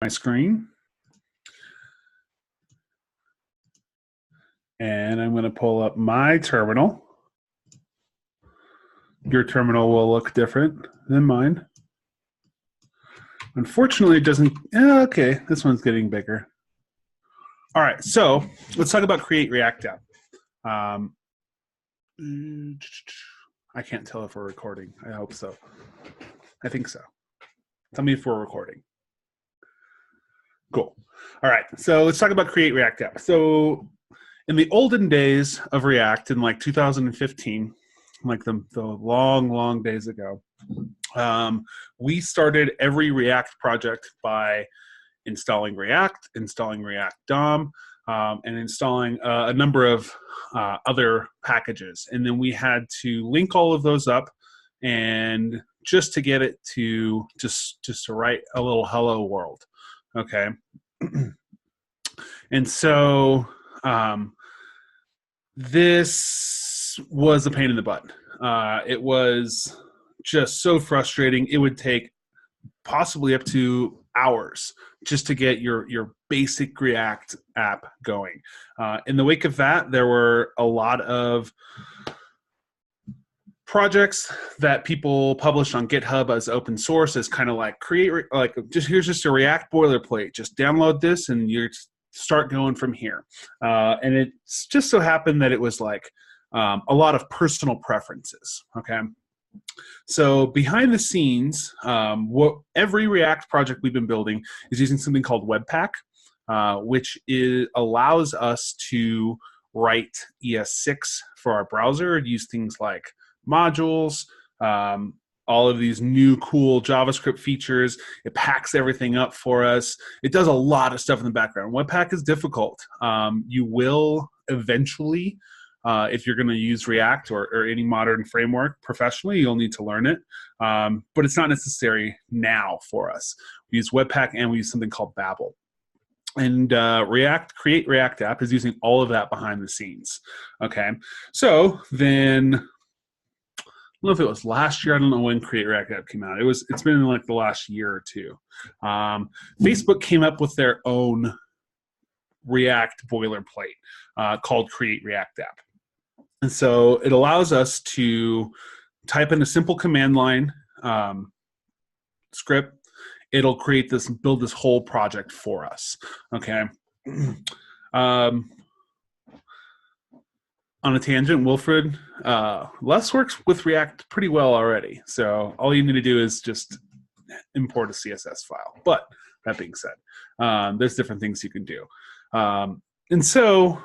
my screen. And I'm going to pull up my terminal. Your terminal will look different than mine. Unfortunately, it doesn't. Okay, this one's getting bigger. All right, so let's talk about Create React App. I can't tell if we're recording. I hope so. I think so. Tell me if we're recording. Cool. All right, so let's talk about Create React App. So in the olden days of React, in like 2015, like the long days ago, we started every React project by installing React, installing React DOM, and installing a number of other packages. And then we had to link all of those up, and just to get it to just to write a little hello world. Okay. And so this was a pain in the butt. It was just so frustrating. It would take possibly up to hours just to get your basic React app going. In the wake of that, there were a lot of projects that people published on GitHub as open source, as kind of like here's just a React boilerplate. Just download this and you start going from here. And it just so happened that it was like a lot of personal preferences. Okay. So behind the scenes, what every React project we've been building is using something called Webpack, which allows us to write ES6 for our browser and use things like modules, all of these new cool JavaScript features. It packs everything up for us. It does a lot of stuff in the background. Webpack is difficult. You will eventually, if you're going to use React or any modern framework professionally, you'll need to learn it. But it's not necessary now for us. We use Webpack and we use something called Babel. And Create React App is using all of that behind the scenes. Okay, so then I don't know if it was last year. I don't know when Create React App came out. It's been in like the last year or two. Facebook came up with their own React boilerplate called Create React App. And so it allows us to type in a simple command line script. It'll build this whole project for us. Okay. On a tangent, Wilfred, Les works with React pretty well already. So all you need to do is just import a CSS file. But that being said, there's different things you can do. And so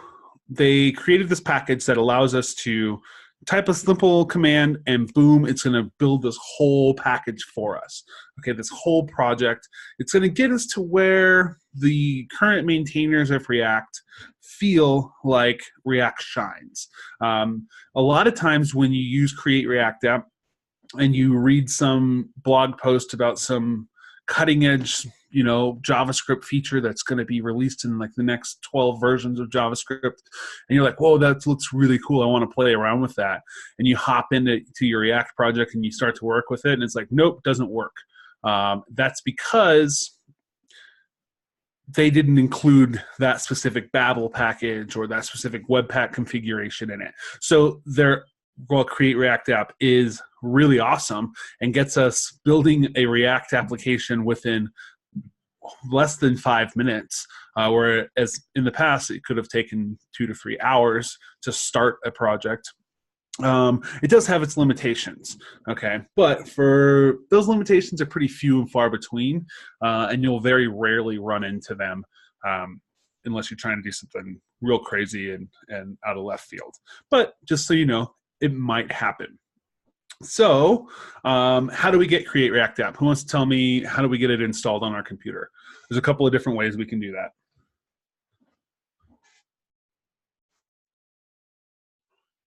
they created this package that allows us to type a simple command and boom, it's going to build this whole package for us. Okay, this whole project. It's going to get us to where the current maintainers of React feel like React shines. A lot of times when you use Create React App and you read some blog post about some cutting edge, JavaScript feature that's going to be released in like the next 12 versions of JavaScript, and you're like, whoa, that looks really cool. I want to play around with that. And you hop into your React project and you start to work with it, and it's like, nope, doesn't work. That's because they didn't include that specific Babel package or that specific Webpack configuration in it. So Create React App is really awesome and gets us building a React application within less than 5 minutes, whereas in the past it could have taken 2 to 3 hours to start a project. It does have its limitations, okay? But for those limitations are pretty few and far between, and you'll very rarely run into them unless you're trying to do something real crazy and out of left field. But just so you know, it might happen. So how do we get Create React App? Who wants to tell me how do we get it installed on our computer? There's a couple of different ways we can do that.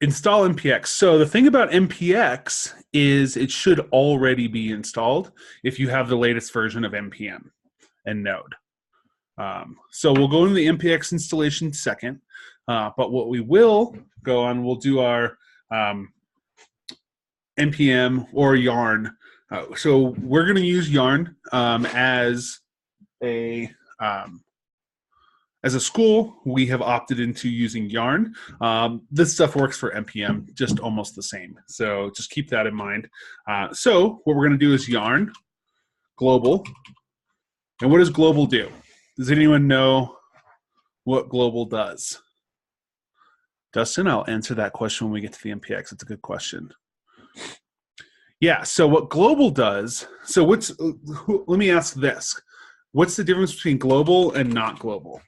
Install NPX. So the thing about NPX is it should already be installed if you have the latest version of NPM and Node. So we'll go into the NPX installation second, but what we will go on, we'll do our NPM or Yarn. So we're going to use Yarn as as a school, we have opted into using Yarn. This stuff works for NPM just almost the same. So just keep that in mind. So what we're going to do is Yarn global. And what does global do? Does anyone know what global does? Dustin, I'll answer that question when we get to the MPX. It's a good question. Yeah, so what global does, so let me ask this. What's the difference between global and not global?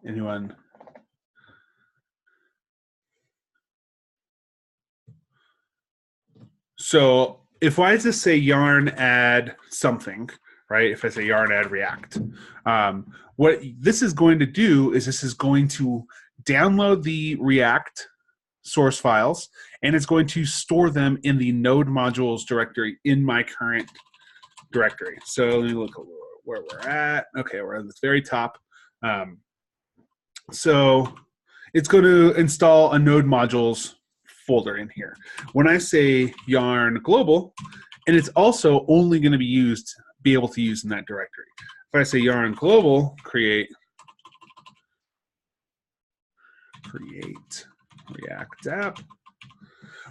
Anyone? So if I just say yarn add something, right? If I say yarn add React, what this is going to do is this is going to download the React source files, and it's going to store them in the node modules directory in my current directory. So let me look at where we're at. Okay, we're at the very top. So it's going to install a node modules folder in here. When I say yarn global, and it's also only going to be able to use in that directory. If I say yarn global create React app,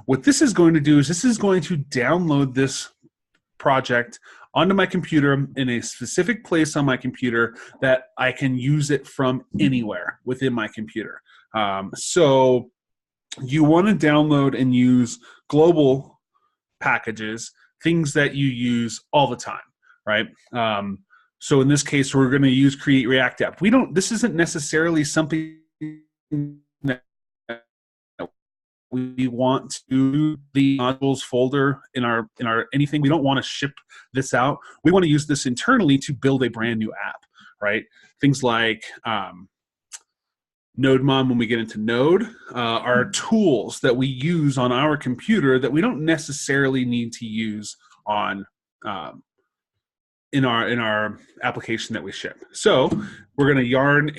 what this is going to do is this is going to download this project onto my computer in a specific place on my computer that I can use it from anywhere within my computer. So you want to download and use global packages, things that you use all the time, right? So in this case, we're going to use create React app. This isn't necessarily something that we want to the modules folder in our anything. We don't want to ship this out. We want to use this internally to build a brand new app, right? Things like NodeMon, when we get into Node, are tools that we use on our computer that we don't necessarily need to use on in our application that we ship. So we're going to yarn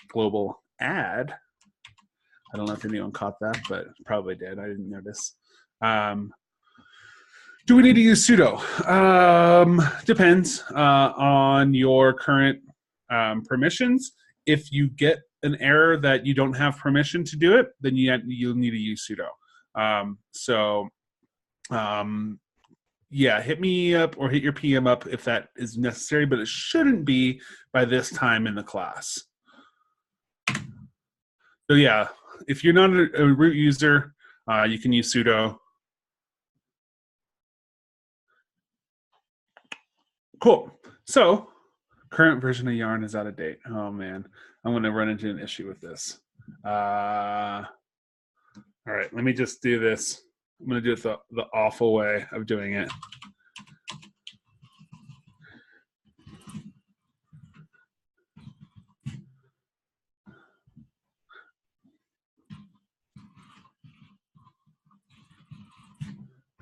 global add. I don't know if anyone caught that, but probably did. I didn't notice. Do we need to use sudo? Depends on your current permissions. If you get an error that you don't have permission to do it, then you'll need to use sudo. Yeah, hit me up or hit your PM up if that is necessary, but it shouldn't be by this time in the class. So yeah, if you're not a root user, you can use sudo. Cool. So current version of Yarn is out of date. Oh man, I'm going to run into an issue with this. All right, let me just do this. I'm going to do it the awful way of doing it.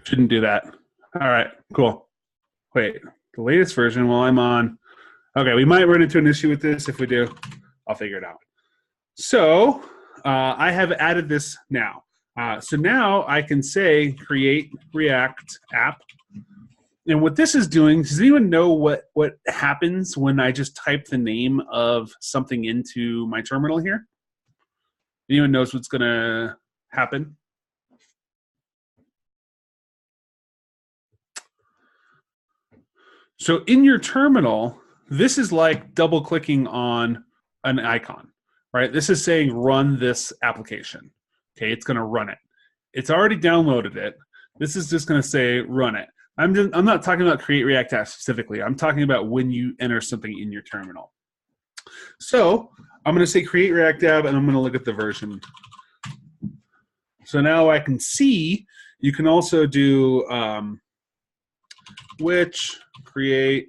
Shouldn't do that. All right, cool. Wait, the latest version, well, I'm on. Okay, we might run into an issue with this. If we do, I'll figure it out. So I have added this now. So now I can say create React app. And what this is doing, does anyone know what happens when I just type the name of something into my terminal here? Anyone knows what's going to happen? So in your terminal, this is like double clicking on an icon, right? This is saying run this application. Okay, it's going to run it. It's already downloaded it. This is just going to say run it. I'm not talking about create React app specifically. I'm talking about when you enter something in your terminal. So I'm going to say create React app, and I'm going to look at the version. So now I can see. You can also do which create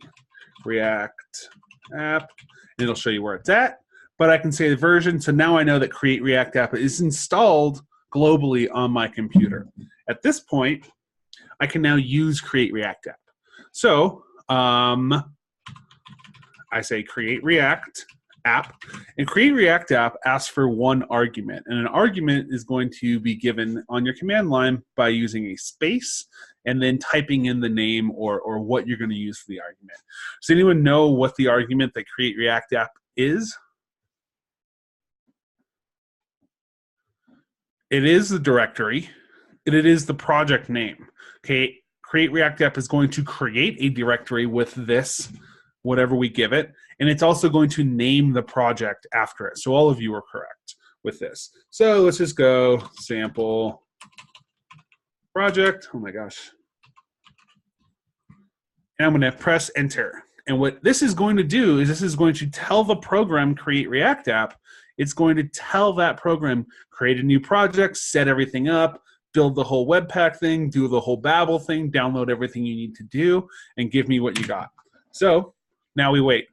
React app, and it'll show you where it's at. But I can say the version, so now I know that create React app is installed globally on my computer. At this point, I can now use create React app. So I say create React app. And create React app asks for one argument. And an argument is going to be given on your command line by using a space and then typing in the name or what you're going to use for the argument. Does anyone know what the argument that create React app is? It is the directory, and it is the project name. Okay, create React app is going to create a directory with this, whatever we give it, and it's also going to name the project after it. So all of you are correct with this. So let's just go sample project. Oh my gosh. And I'm going to press enter. And what this is going to do is this is going to tell the program create React app. It's going to tell that program create a new project, set everything up, build the whole Webpack thing, do the whole Babel thing, download everything you need to do, and give me what you got. So now we wait.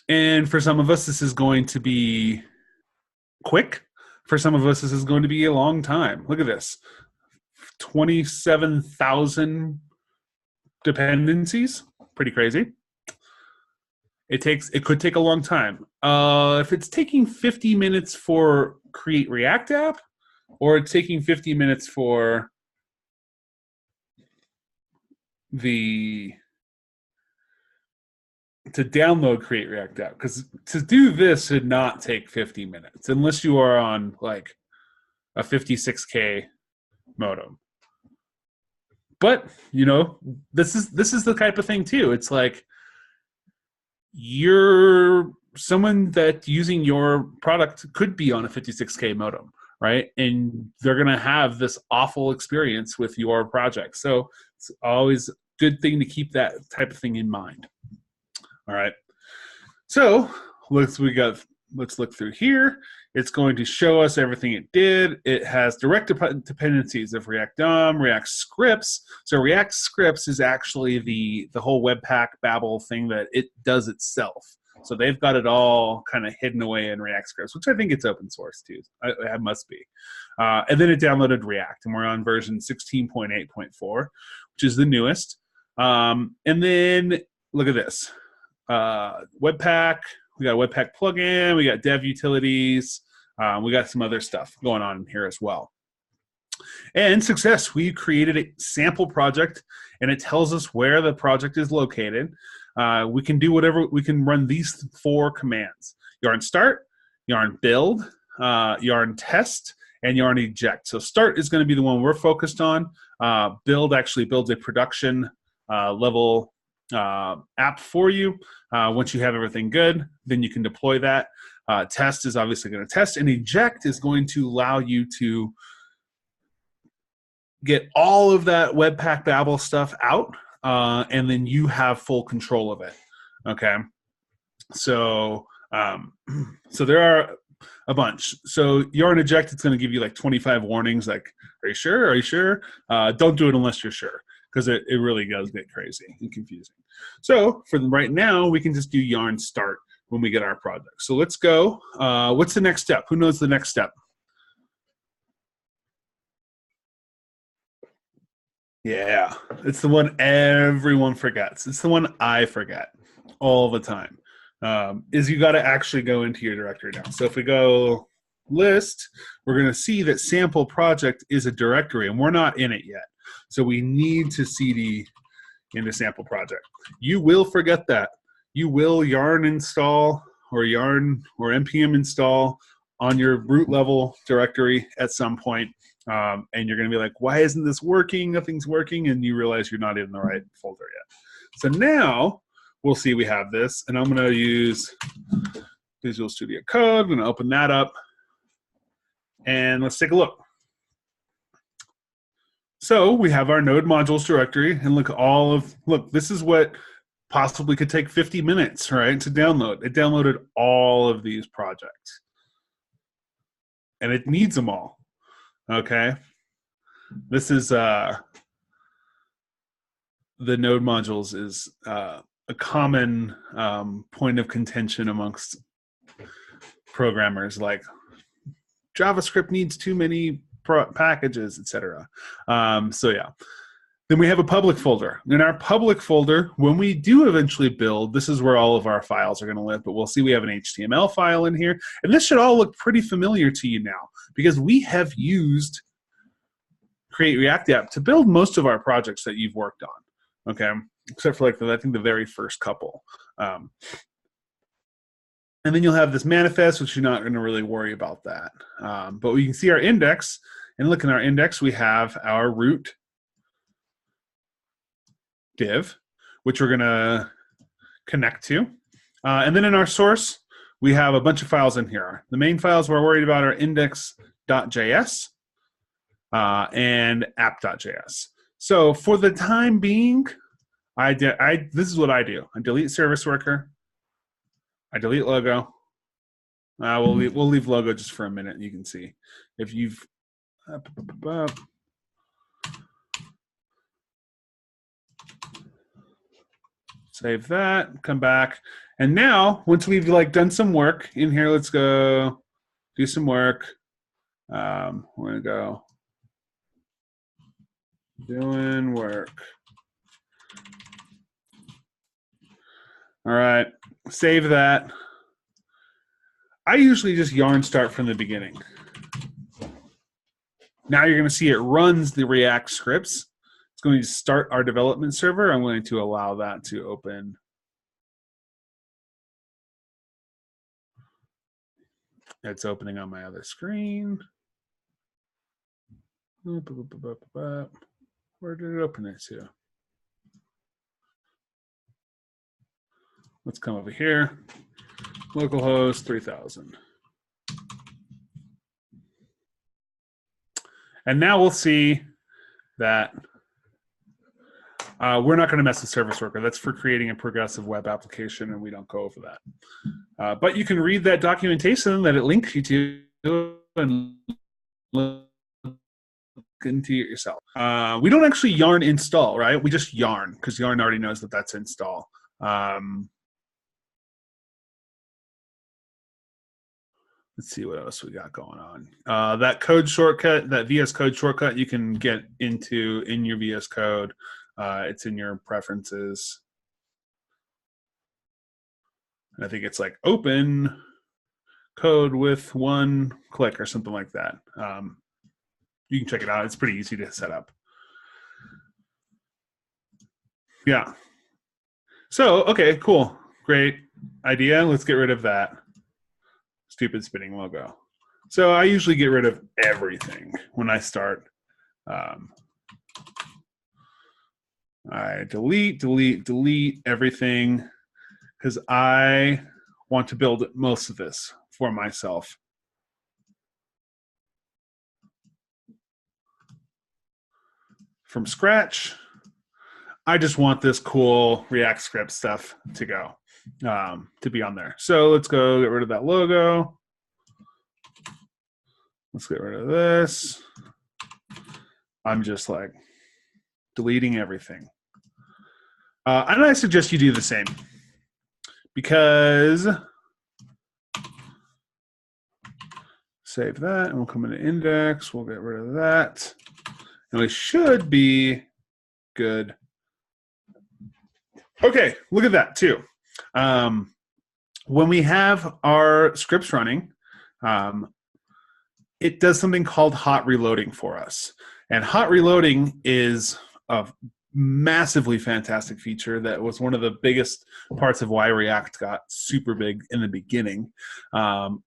And for some of us, this is going to be quick. For some of us, this is going to be a long time. Look at this. 27,000 dependencies. Pretty crazy. It could take a long time. If it's taking 50 minutes for create React app, or it's taking 50 minutes for to download create React app, because to do this should not take 50 minutes unless you are on like a 56K modem. But you know, this is the type of thing too. It's like you're someone that using your product could be on a 56K modem, right? And they're going to have this awful experience with your project. So it's always a good thing to keep that type of thing in mind. All right. So let's look through here. It's going to show us everything it did. It has direct dependencies of React DOM, React scripts. So React scripts is actually the whole Webpack Babel thing that it does itself. So they've got it all kind of hidden away in React scripts, which I think it's open source too. It must be. And then it downloaded React, and we're on version 16.8.4, which is the newest. And then look at this. Webpack. We got a Webpack plugin. We got dev utilities. We got some other stuff going on here as well. And success. We created a sample project, and it tells us where the project is located. We can do whatever. We can run these 4 commands: yarn start, yarn build, yarn test, and yarn eject. So start is going to be the one we're focused on. Build actually builds a production level app for you. Once you have everything good, then you can deploy that. Test is obviously going to test, and eject is going to allow you to get all of that Webpack Babel stuff out, and then you have full control of it. Okay, so there are a bunch. So yarn eject, it's going to give you like 25 warnings. Like, are you sure? Are you sure? Don't do it unless you're sure, because it really does get crazy and confusing. So for right now, we can just do yarn start when we get our project. So let's go. What's the next step? Who knows the next step? Yeah, it's the one everyone forgets. It's the one I forget all the time. Is you got to actually go into your directory now. So if we go list, we're going to see that sample project is a directory, and we're not in it yet. So we need to cd into sample project. You will forget that. You will yarn install or yarn or npm install on your root level directory at some point. And you're going to be like, why isn't this working? Nothing's working. And you realize you're not in the right folder yet. So now we'll see we have this. And I'm going to use Visual Studio Code. I'm going to open that up. And let's take a look. So we have our node modules directory, and look, this is what possibly could take 50 minutes, right, to download. It downloaded all of these projects, and it needs them all. Okay, this is the node modules is a common point of contention amongst programmers, like JavaScript needs too many packages, etc. So yeah, Then we have a public folder. In our public folder, when we do eventually build, this is where all of our files are going to live, but we'll see we have an HTML file in here. And this should all look pretty familiar to you now because we have used Create React App to build most of our projects that you've worked on, okay? Except for like I think the very first couple. And then you'll have this manifest, which you're not going to really worry about that. But we can see our index, and look in our index, we have our root div, which we're going to connect to. And then in our source, we have a bunch of files in here. The main files we're worried about are index.js and app.js. So for the time being, this is what I do. I delete service worker. I delete logo. We'll leave logo just for a minute. You can see if you've save that, come back. And now, once we've like done some work in here, let's go do some work. We're gonna go doing work. All right, save that. I usually just yarn start from the beginning. Now you're gonna see it runs the React scripts. It's going to start our development server. I'm going to allow that to open. It's opening on my other screen. Where did it open it to? Let's come over here. Localhost 3000. And now we'll see that we're not going to mess with service worker. That's for creating a progressive web application, and we don't go over that. But you can read that documentation that it links you to and look into it yourself. We don't actually yarn install, right? We just yarn because yarn already knows that that's install. Let's see what else we got going on. That code shortcut, that VS Code shortcut, you can get into in your VS Code. It's in your preferences. I think it's like open code with one click or something like that. You can check it out. It's pretty easy to set up. Yeah. So, okay, cool. Great idea. Let's get rid of that stupid spinning logo. So I usually get rid of everything when I start. I delete everything because I want to build most of this for myself. From scratch, I just want this cool React script stuff to go, to be on there. So let's go get rid of that logo. Let's get rid of this. I'm just like deleting everything. And I suggest you do the same because save that and we'll come into index. We'll get rid of that. And we should be good. Okay, look at that too. When we have our scripts running, it does something called hot reloading for us. And hot reloading is a massively fantastic feature that was one of the biggest parts of why React got super big in the beginning,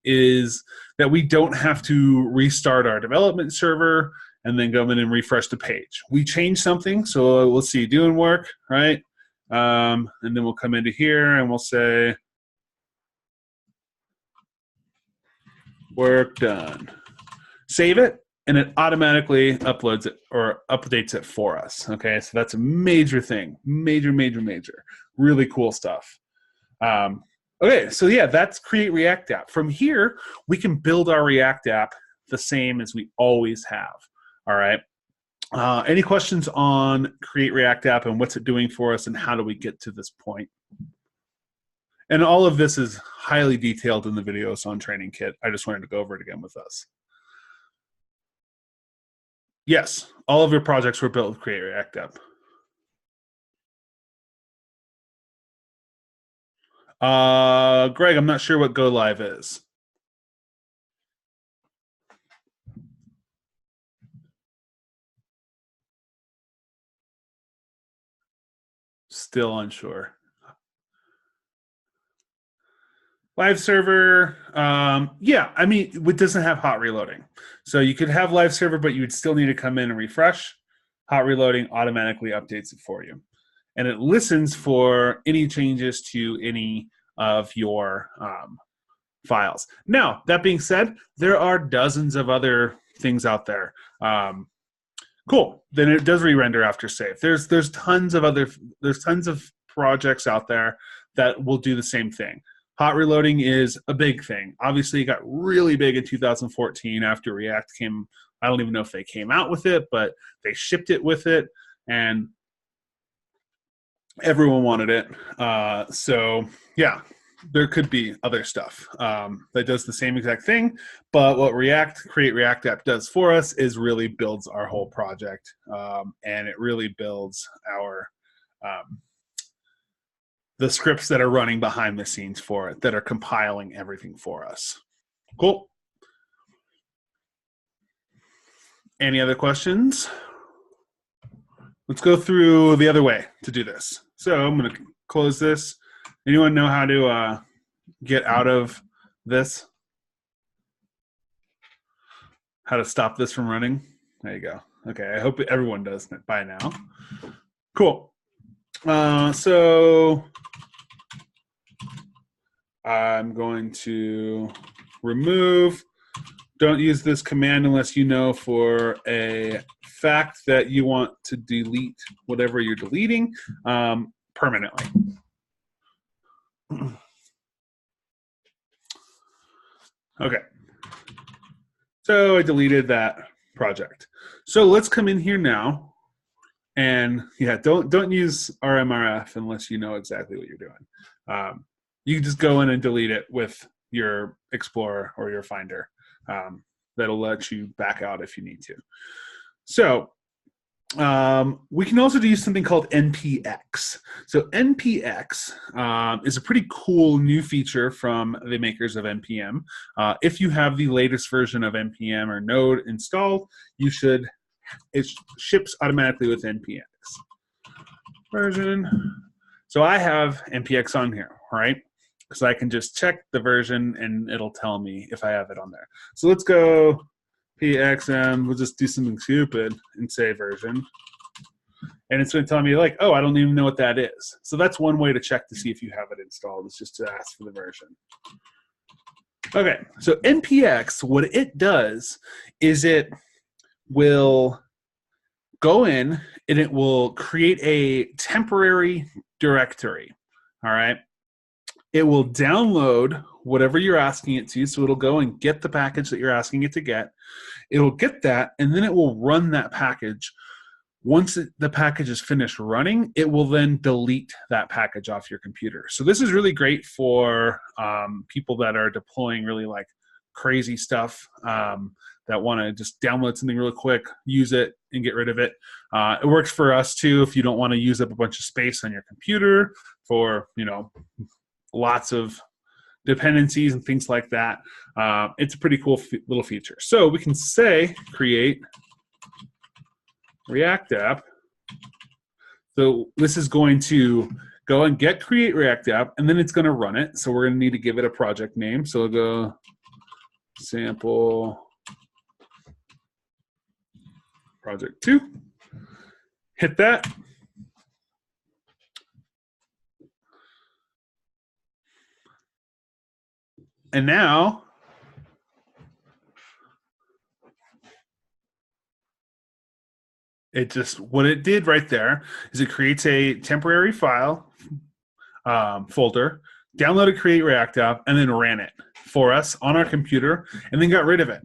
is that we don't have to restart our development server and then go in and refresh the page. We change something, so let's see, doing work, right? And then we'll come into here and we'll say, work done. Save it, and it automatically uploads it or updates it for us. Okay, so that's a major thing. Major. Really cool stuff. Okay, so yeah, that's Create React App. From here, we can build our React app the same as we always have. All right. Any questions on Create React App and what's it doing for us and how do we get to this point? And all of this is highly detailed in the videos on Training Kit. I just wanted to go over it again with us. Yes, all of your projects were built with Create React App. Greg, I'm not sure what Go Live is. Still unsure. Live server, yeah, I mean, it doesn't have hot reloading. So you could have live server, but you would still need to come in and refresh. Hot reloading automatically updates it for you. And it listens for any changes to any of your files. Now, that being said, there are dozens of other things out there. Cool. Then it does re-render after save. There's tons of projects out there that will do the same thing. Hot reloading is a big thing. Obviously, it got really big in 2014 after React came. I don't even know if they came out with it, but they shipped it with it, and everyone wanted it. So yeah, there could be other stuff that does the same exact thing, but what Create React App does for us is really builds our whole project, and it really builds our the scripts that are running behind the scenes for it, that are compiling everything for us. Cool. Any other questions? Let's go through the other way to do this. So I'm going to close this. Anyone know how to get out of this? How to stop this from running? There you go. Okay, I hope everyone does by now. Cool. So I'm going to remove. Don't use this command unless you know for a fact that you want to delete whatever you're deleting permanently. Okay. So I deleted that project. So let's come in here now, and yeah, don't use RMRF unless you know exactly what you're doing. You can just go in and delete it with your Explorer or your Finder. That'll let you back out if you need to. So we can also use something called NPX. So NPX is a pretty cool new feature from the makers of NPM. If you have the latest version of NPM or Node installed, it ships automatically with NPX version. So I have NPX on here, right? So I can just check the version and it'll tell me if I have it on there. So let's go PXM, we'll just do something stupid and say version. And it's going to tell me like, oh, I don't even know what that is. So that's one way to check to see if you have it installed, is just to ask for the version. Okay, so NPX, what it does is it will go in and it will create a temporary directory, all right? It will download whatever you're asking it to, so it'll go and get the package that you're asking it to get. It'll get that, and then it will run that package. Once the package is finished running, it will then delete that package off your computer. So this is really great for people that are deploying really like crazy stuff, that want to just download something real quick, use it, and get rid of it. It works for us too if you don't want to use up a bunch of space on your computer for, lots of dependencies and things like that. It's a pretty cool little feature. So we can say create React app. So this is going to go and get create React app, and then it's going to run it. So we're going to need to give it a project name. So we'll go sample project 2. Hit that. And now what it did right there is it creates a temporary file folder, downloaded create React app, and then ran it for us on our computer, and then got rid of it.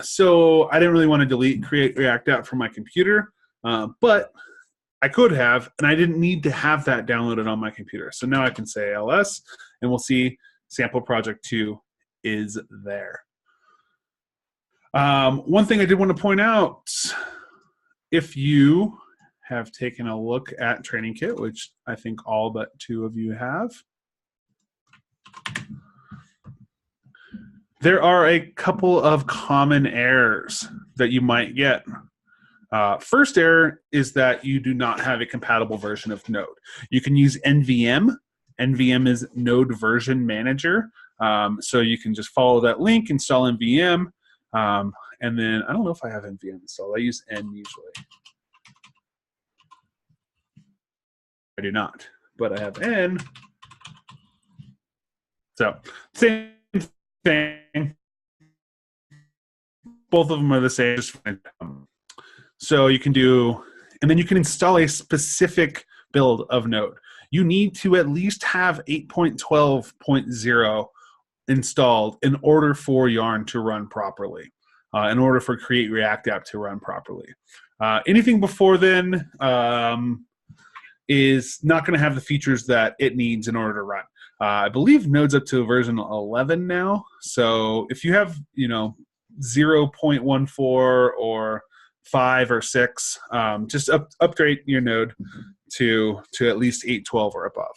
So I didn't really want to delete create React app from my computer, but I could have, and I didn't need to have that downloaded on my computer. So now I can say ls, and we'll see sample project 2 is there. One thing I did want to point out, if you have taken a look at Training Kit, which I think all but 2 of you have, There are a couple of common errors that you might get. First error is that you do not have a compatible version of Node. You can use NVM. NVM is Node Version Manager. So you can just follow that link, install NVM, and then I don't know if I have NVM installed. I use N usually. I do not, but I have N. So same thing. Both of them are the same. So you can do, and then you can install a specific build of Node. You need to at least have 8.12.0 installed in order for Yarn to run properly, in order for Create React App to run properly. Anything before then is not going to have the features that it needs in order to run. I believe Node's up to version 11 now. So if you have, 0.14 or 5 or 6, just upgrade your Node to at least 8.12 or above.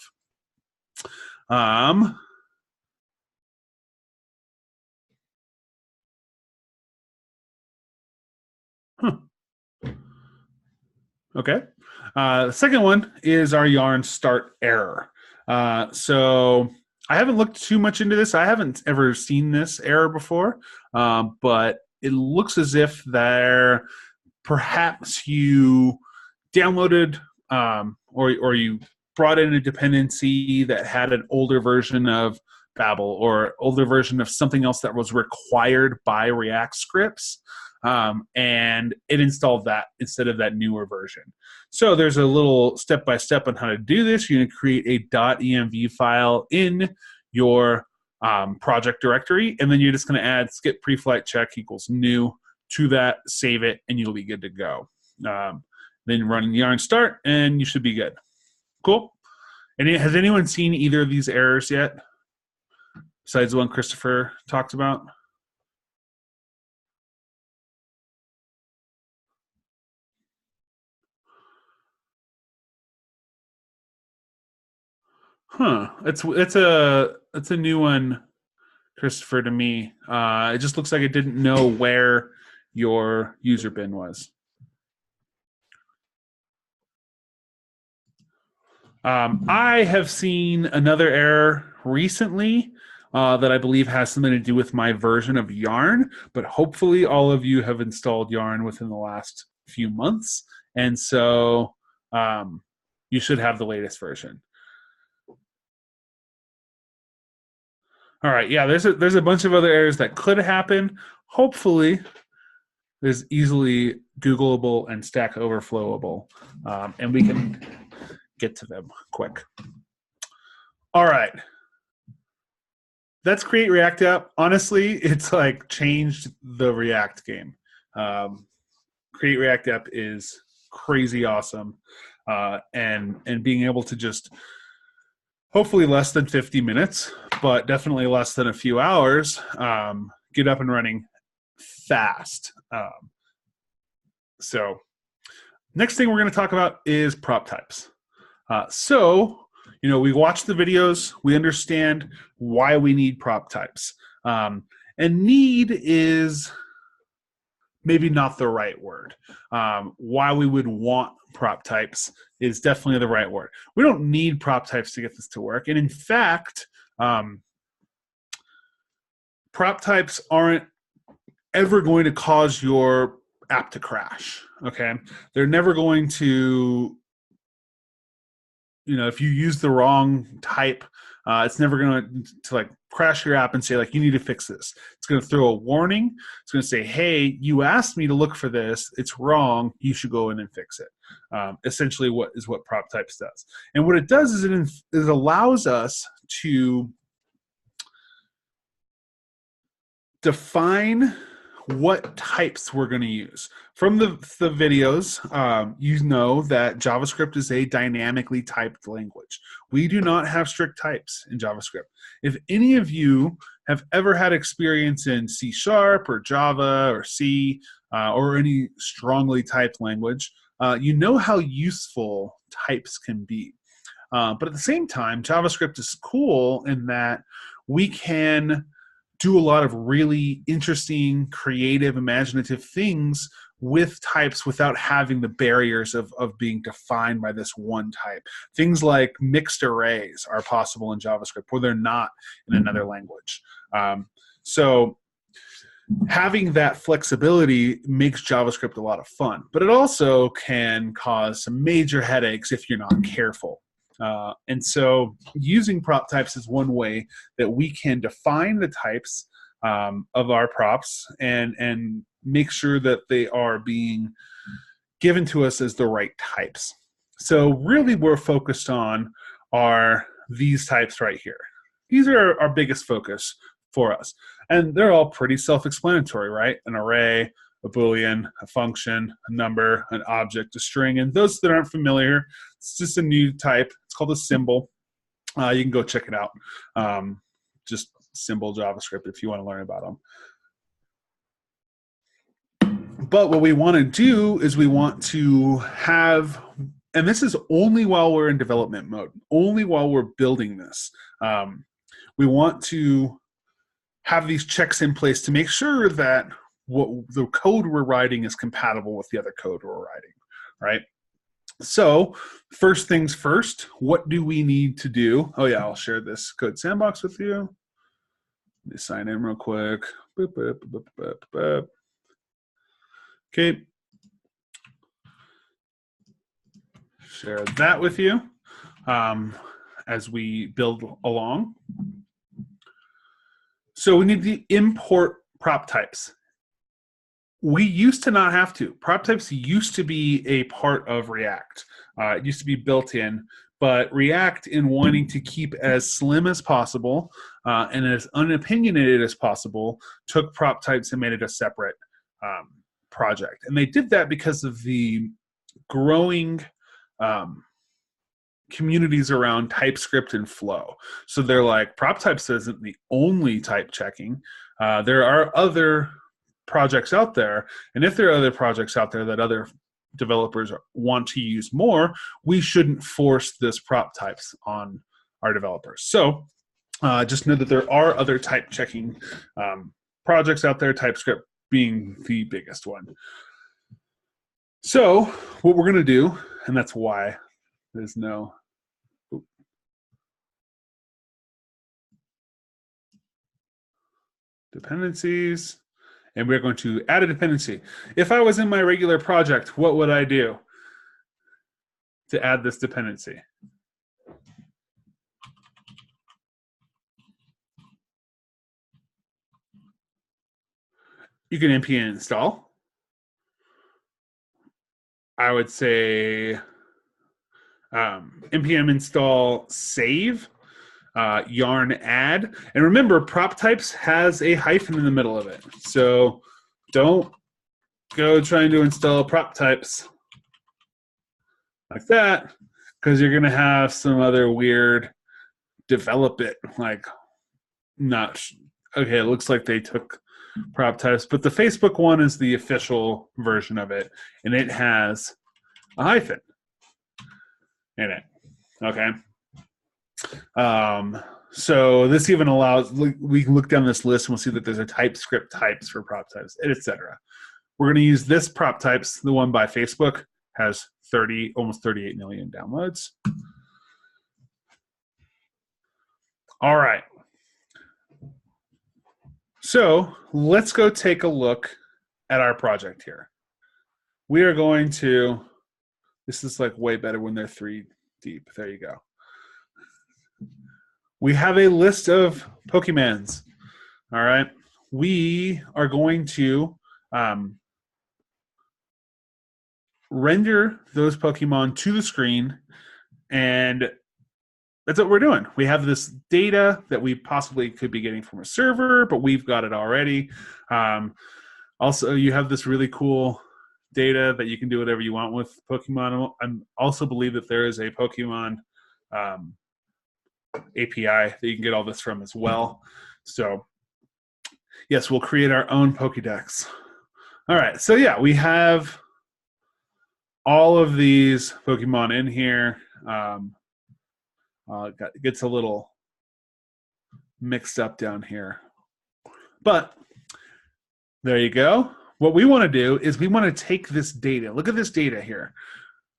Okay. The second one is our yarn start error. So I haven't looked too much into this. I haven't ever seen this error before, but it looks as if there perhaps you downloaded or you brought in a dependency that had an older version of Babel or older version of something else that was required by React scripts. And it installed that instead of that newer version. So there's a little step-by-step on how to do this. You're going to create a .env file in your project directory, and then you're just going to add skip pre-flight check equals new to that, save it, and you'll be good to go. Then run yarn start, and you should be good. Cool. And has anyone seen either of these errors yet, besides the one Christopher talked about? Huh. It's a new one, Christopher, to me. It just looks like it didn't know where your user bin was. I have seen another error recently that I believe has something to do with my version of Yarn, but hopefully all of you have installed Yarn within the last few months, and so you should have the latest version. All right, yeah, there's a bunch of other errors that could happen. Hopefully, there's easily Googleable and Stack Overflowable, and we can get to them quick. All right, that's Create React App. Honestly, it's like changed the React game. Create React App is crazy awesome, and being able to just hopefully less than 50 minutes, but definitely less than a few hours, get up and running fast. So next thing we're going to talk about is prop types. So, we watch the videos, we understand why we need prop types. And need is maybe not the right word. Why we would want prop types is definitely the right word. We don't need prop types to get this to work. And in fact, prop types aren't ever going to cause your app to crash, okay? They're never going to, if you use the wrong type, it's never going to like crash your app and say like, you need to fix this. It's going to throw a warning. It's going to say, hey, you asked me to look for this. It's wrong. You should go in and fix it. Essentially what prop types does. And what it does is it allows us to define what types we're going to use. From the videos, you know that JavaScript is a dynamically typed language. We do not have strict types in JavaScript. If any of you have ever had experience in C# or Java or C or any strongly typed language, you know how useful types can be. But at the same time, JavaScript is cool in that we can do a lot of really interesting, creative, imaginative things with types without having the barriers of being defined by this one type. Things like mixed arrays are possible in JavaScript where they're not in another language. So having that flexibility makes JavaScript a lot of fun, but it also can cause some major headaches if you're not careful. And so using prop types is one way that we can define the types of our props and make sure that they are being given to us as the right types. So really we're focused on are these types right here. These are our biggest focus for us. And they're all pretty self-explanatory, right? An array, a Boolean, a function, a number, an object, a string. And those that aren't familiar, it's just a new type. It's called a symbol. You can go check it out. Just symbol JavaScript if you want to learn about them. But what we want to do is we want to have, and this is only while we're in development mode, only while we're building this. We want to have these checks in place to make sure that what the code we're writing is compatible with the other code we're writing, right? So first things first, what do we need to do? Oh yeah, I'll share this code sandbox with you. Let me sign in real quick. Boop, boop, boop, boop, boop. Okay. Share that with you as we build along. So we need to import prop types. We used to not have to. Prop types used to be a part of React. It used to be built in, but React, in wanting to keep as slim as possible and as unopinionated as possible, took prop types and made it a separate project. And they did that because of the growing communities around TypeScript and Flow. So they're like, prop types isn't the only type checking. There are other projects out there, and if there are other projects out there that other developers want to use more, we shouldn't force this prop types on our developers. So just know that there are other type checking projects out there, TypeScript being the biggest one. So what we're going to do, and that's why there's no dependencies, and we're going to add a dependency. If I was in my regular project, what would I do to add this dependency? You can npm install. I would say npm install save, yarn add. And remember, prop types has a hyphen in the middle of it. So don't go trying to install prop types like that, because you're going to have some other weird develop it, like not, okay, it looks like they took prop types, but the Facebook one is the official version of it, and it has a hyphen in it. Okay. So this even allows, we can look down this list and we'll see that there's a TypeScript types for prop types, etc. We're going to use this prop types, the one by Facebook, has almost 38 million downloads. All right. So let's go take a look at our project here. We are going to, this is like way better when they're 3 deep. There you go. We have a list of Pokemons. All right. We are going to render those Pokemon to the screen, and that's what we're doing. We have this data that we possibly could be getting from a server, but we've got it already. Also, you have this really cool data that you can do whatever you want with Pokemon. I also believe that there is a Pokemon API that you can get all this from as well. So yes, we'll create our own Pokédex. All right, so yeah, we have all of these Pokemon in here. It gets a little mixed up down here. But there you go. What we want to do is we want to take this data. Look at this data here.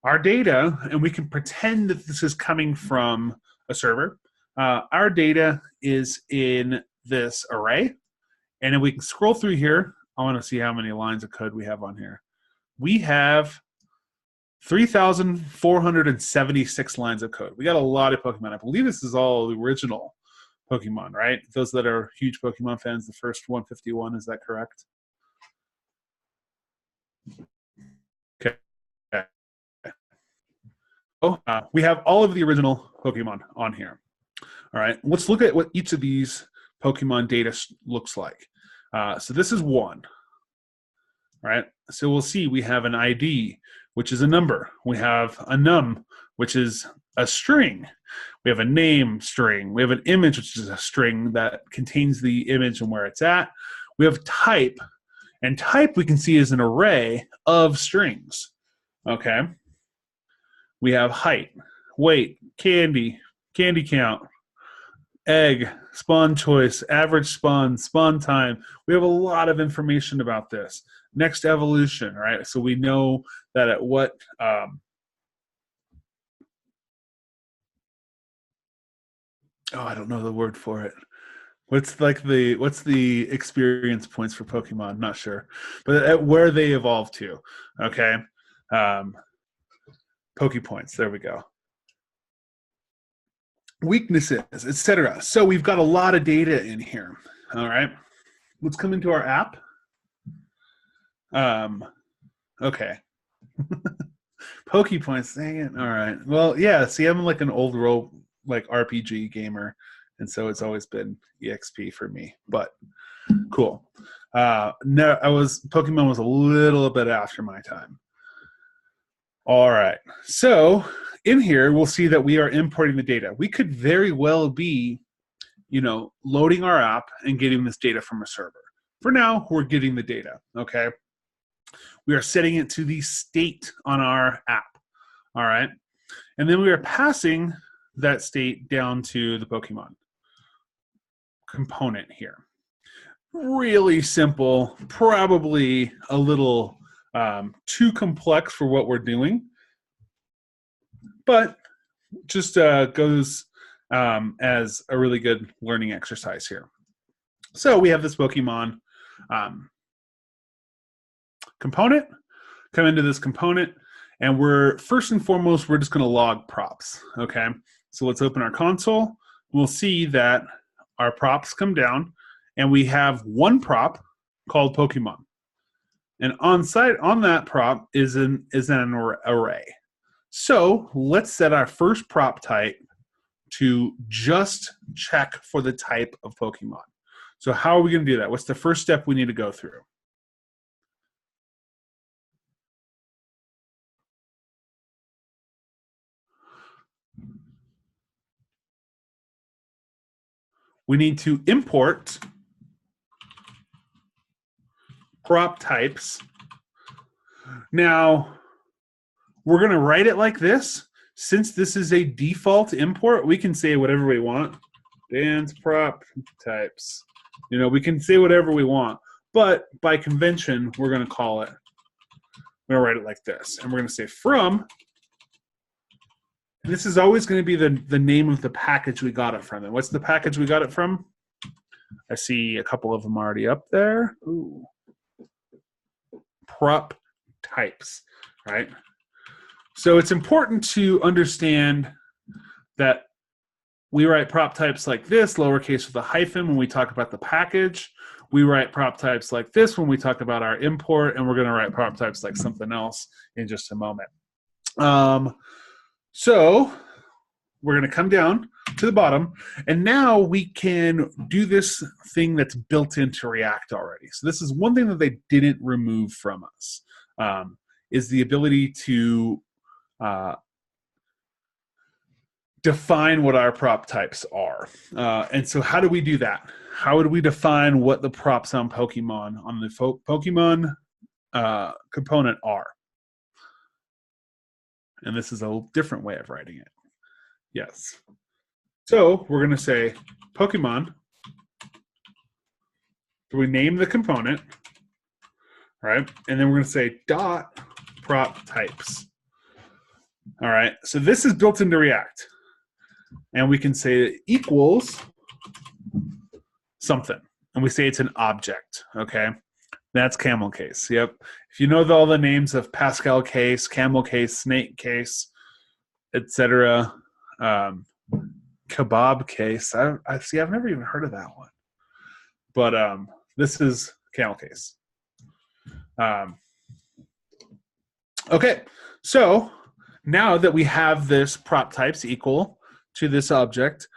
Our data, and we can pretend that this is coming from a server. Our data is in this array. And then we can scroll through here. I want to see how many lines of code we have on here. We have 3,476 lines of code. We got a lot of Pokemon. I believe this is all the original Pokemon, right? Those that are huge Pokemon fans, the first 151, is that correct? Okay. We have all of the original Pokemon on here. All right, let's look at what each of these Pokemon data looks like. So this is one, right? So we'll see we have an ID, which is a number. We have a num, which is a string. We have a name string. We have an image, which is a string that contains the image and where it's at. We have type, and type we can see is an array of strings, okay? We have height, weight, candy count, egg, spawn choice, average spawn, spawn time. We have a lot of information about this. Next evolution, right? So we know that at what I don't know the word for it. What's the experience points for Pokemon? I'm not sure, but at where they evolve to, okay? Poke points. There we go. Weaknesses, etc. So we've got a lot of data in here. All right, let's come into our app. Okay. Poke points. Dang it. All right. Well, yeah. See, I'm like an old role like RPG gamer, and so it's always been EXP for me. But cool. No, Pokemon was a little bit after my time. All right. So in here, we'll see that we are importing the data. We could very well be, loading our app and getting this data from a server. For now, we're getting the data, okay? We are setting it to the state on our app, all right? And then we are passing that state down to the Pokemon component here. Really simple, probably a little too complex for what we're doing, but just goes as a really good learning exercise here. So we have this Pokemon component, come into this component, and we're first and foremost, we're just going to log props, okay? So let's open our console. We'll see that our props come down, and we have one prop called Pokemon. And on that prop is an array. So let's set our first prop type to just check for the type of Pokemon. So how are we going to do that? What's the first step we need to go through? We need to import Proptypes. Now, we're going to write it like this. Since this is a default import, we can say whatever we want. Dance Proptypes. We can say whatever we want. But by convention, we're going to call it, we're going to write it like this. And we're going to say from. And this is always going to be the name of the package we got it from. And what's the package we got it from? I see a couple of them already up there. Ooh. Proptypes, right? So it's important to understand that we write Proptypes like this, lowercase with a hyphen, when we talk about the package. We write Proptypes like this when we talk about our import, and we're going to write Proptypes like something else in just a moment. So we're going to come down to the bottom, and now we can do this thing that's built into React already. So this is one thing that they didn't remove from us, is the ability to define what our prop types are. And so how do we do that? How would we define what the props on Pokemon, on the Pokemon component are? And this is a different way of writing it. Yes. So we're going to say Pokemon So we name the component, right? And then we're going to say dot prop types. All right. So this is built into React. And we can say it equals something. And we say it's an object. Okay. That's camel case. Yep. If you know all the names of Pascal case, camel case, snake case, etc., kebab case. I see. I've never even heard of that one. But this is camel case. Okay. So now that we have this prop types equal to this object,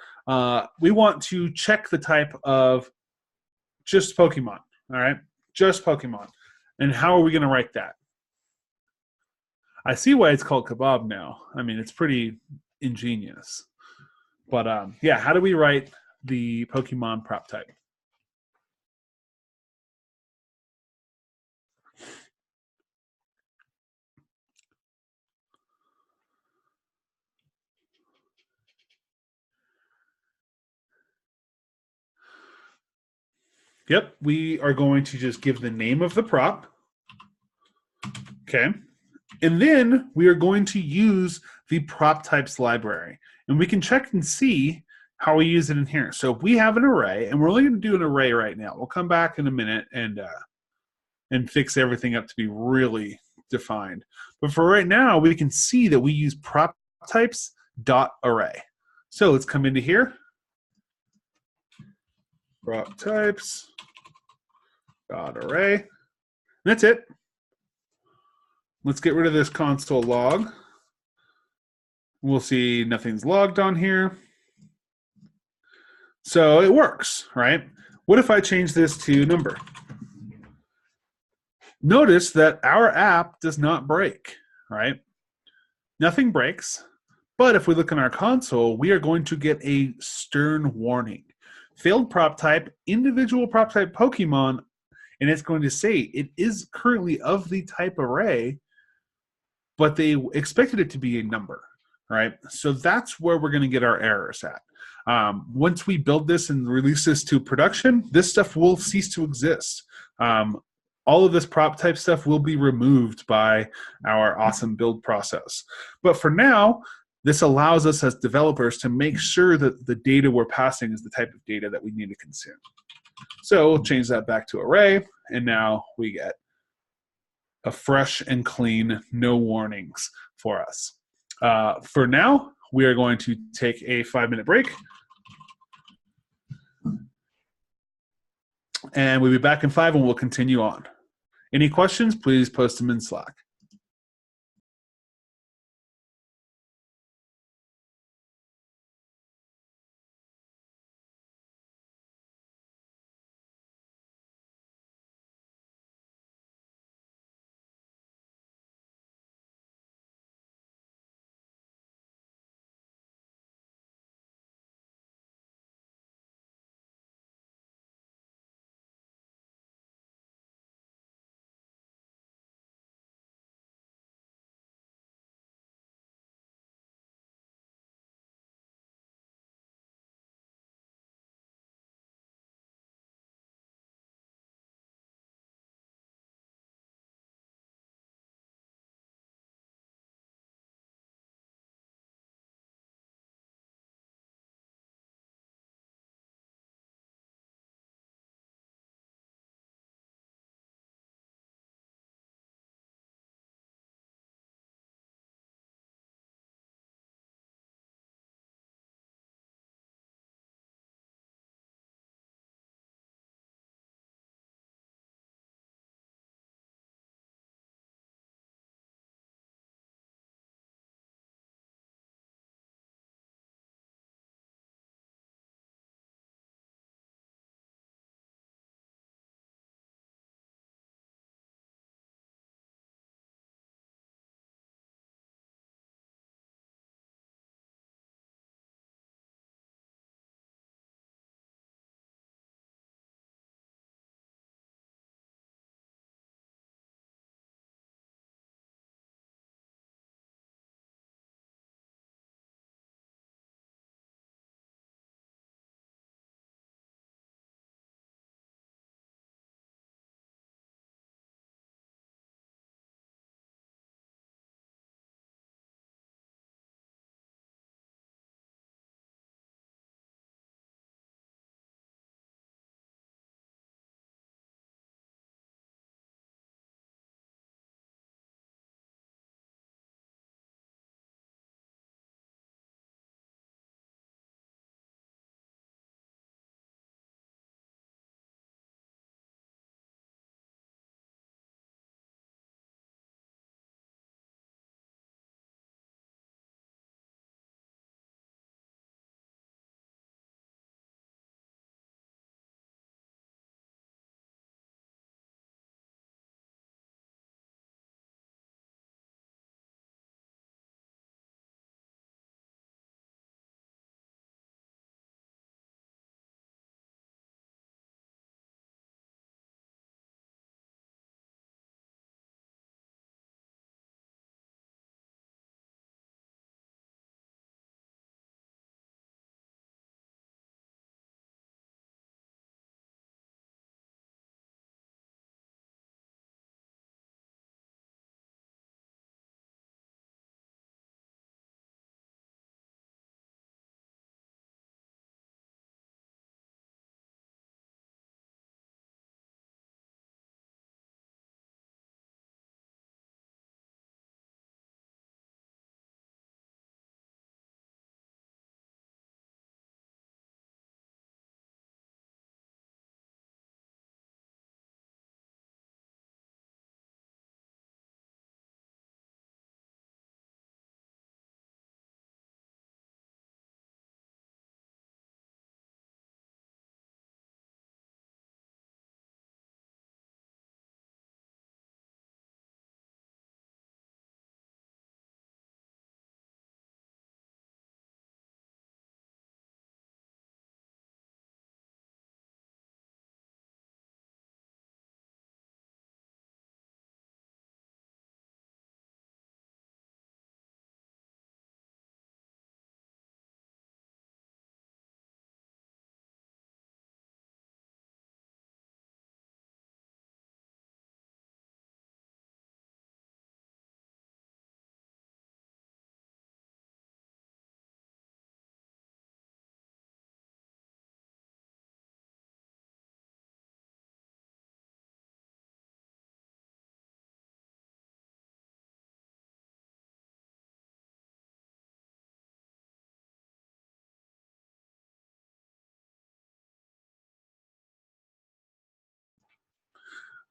we want to check the type of just Pokemon. All right. Just Pokemon. And how are we going to write that? I see why it's called kebab now. I mean, it's pretty ingenious. But yeah, how do we write the Pokemon prop type? Yep, we are going to just give the name of the prop. Okay. And then we are going to use the prop types library. And we can check and see how we use it in here. So if we have an array, and we're only going to do an array right now. We'll come back in a minute and fix everything up to be really defined. But for right now, we can see that we use prop types dot array. So let's come into here. Prop types dot array. And that's it. Let's get rid of this console log. We'll see nothing's logged on here. So it works, right? What if I change this to number? Notice that our app does not break, right? Nothing breaks. But if we look in our console, we are going to get a stern warning. Failed prop type, individual prop type Pokemon, and it's going to say it is currently of the type array, but they expected it to be a number, right? So that's where we're going to get our errors at. Once we build this and release this to production, this stuff will cease to exist. All of this prop type stuff will be removed by our awesome build process. But for now, this allows us as developers to make sure that the data we're passing is the type of data that we need to consume. So we'll change that back to array, and now we get a fresh and clean, no warnings for us. For now, we are going to take a 5-minute break. And we'll be back in 5 and we'll continue on. Any questions, please post them in Slack.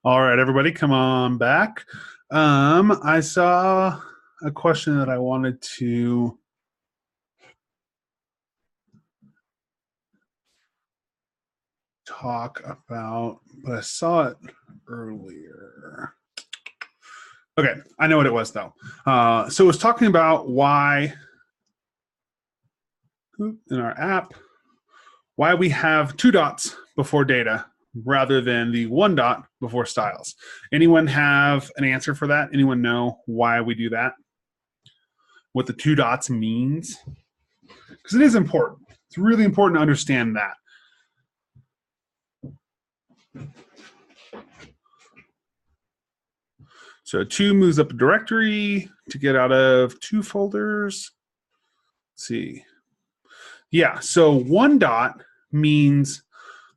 All right, everybody, come on back. I saw a question that I wanted to talk about, but I saw it earlier. Okay, I know what it was though. So it was talking about why in our app, why we have 2 dots before data rather than the 1 dot before styles. Anyone have an answer for that? Anyone know why we do that? What the 2 dots means? Because it is important. It's really important to understand that. So 2 moves up a directory to get out of 2 folders. Let's see. Yeah, so 1 dot means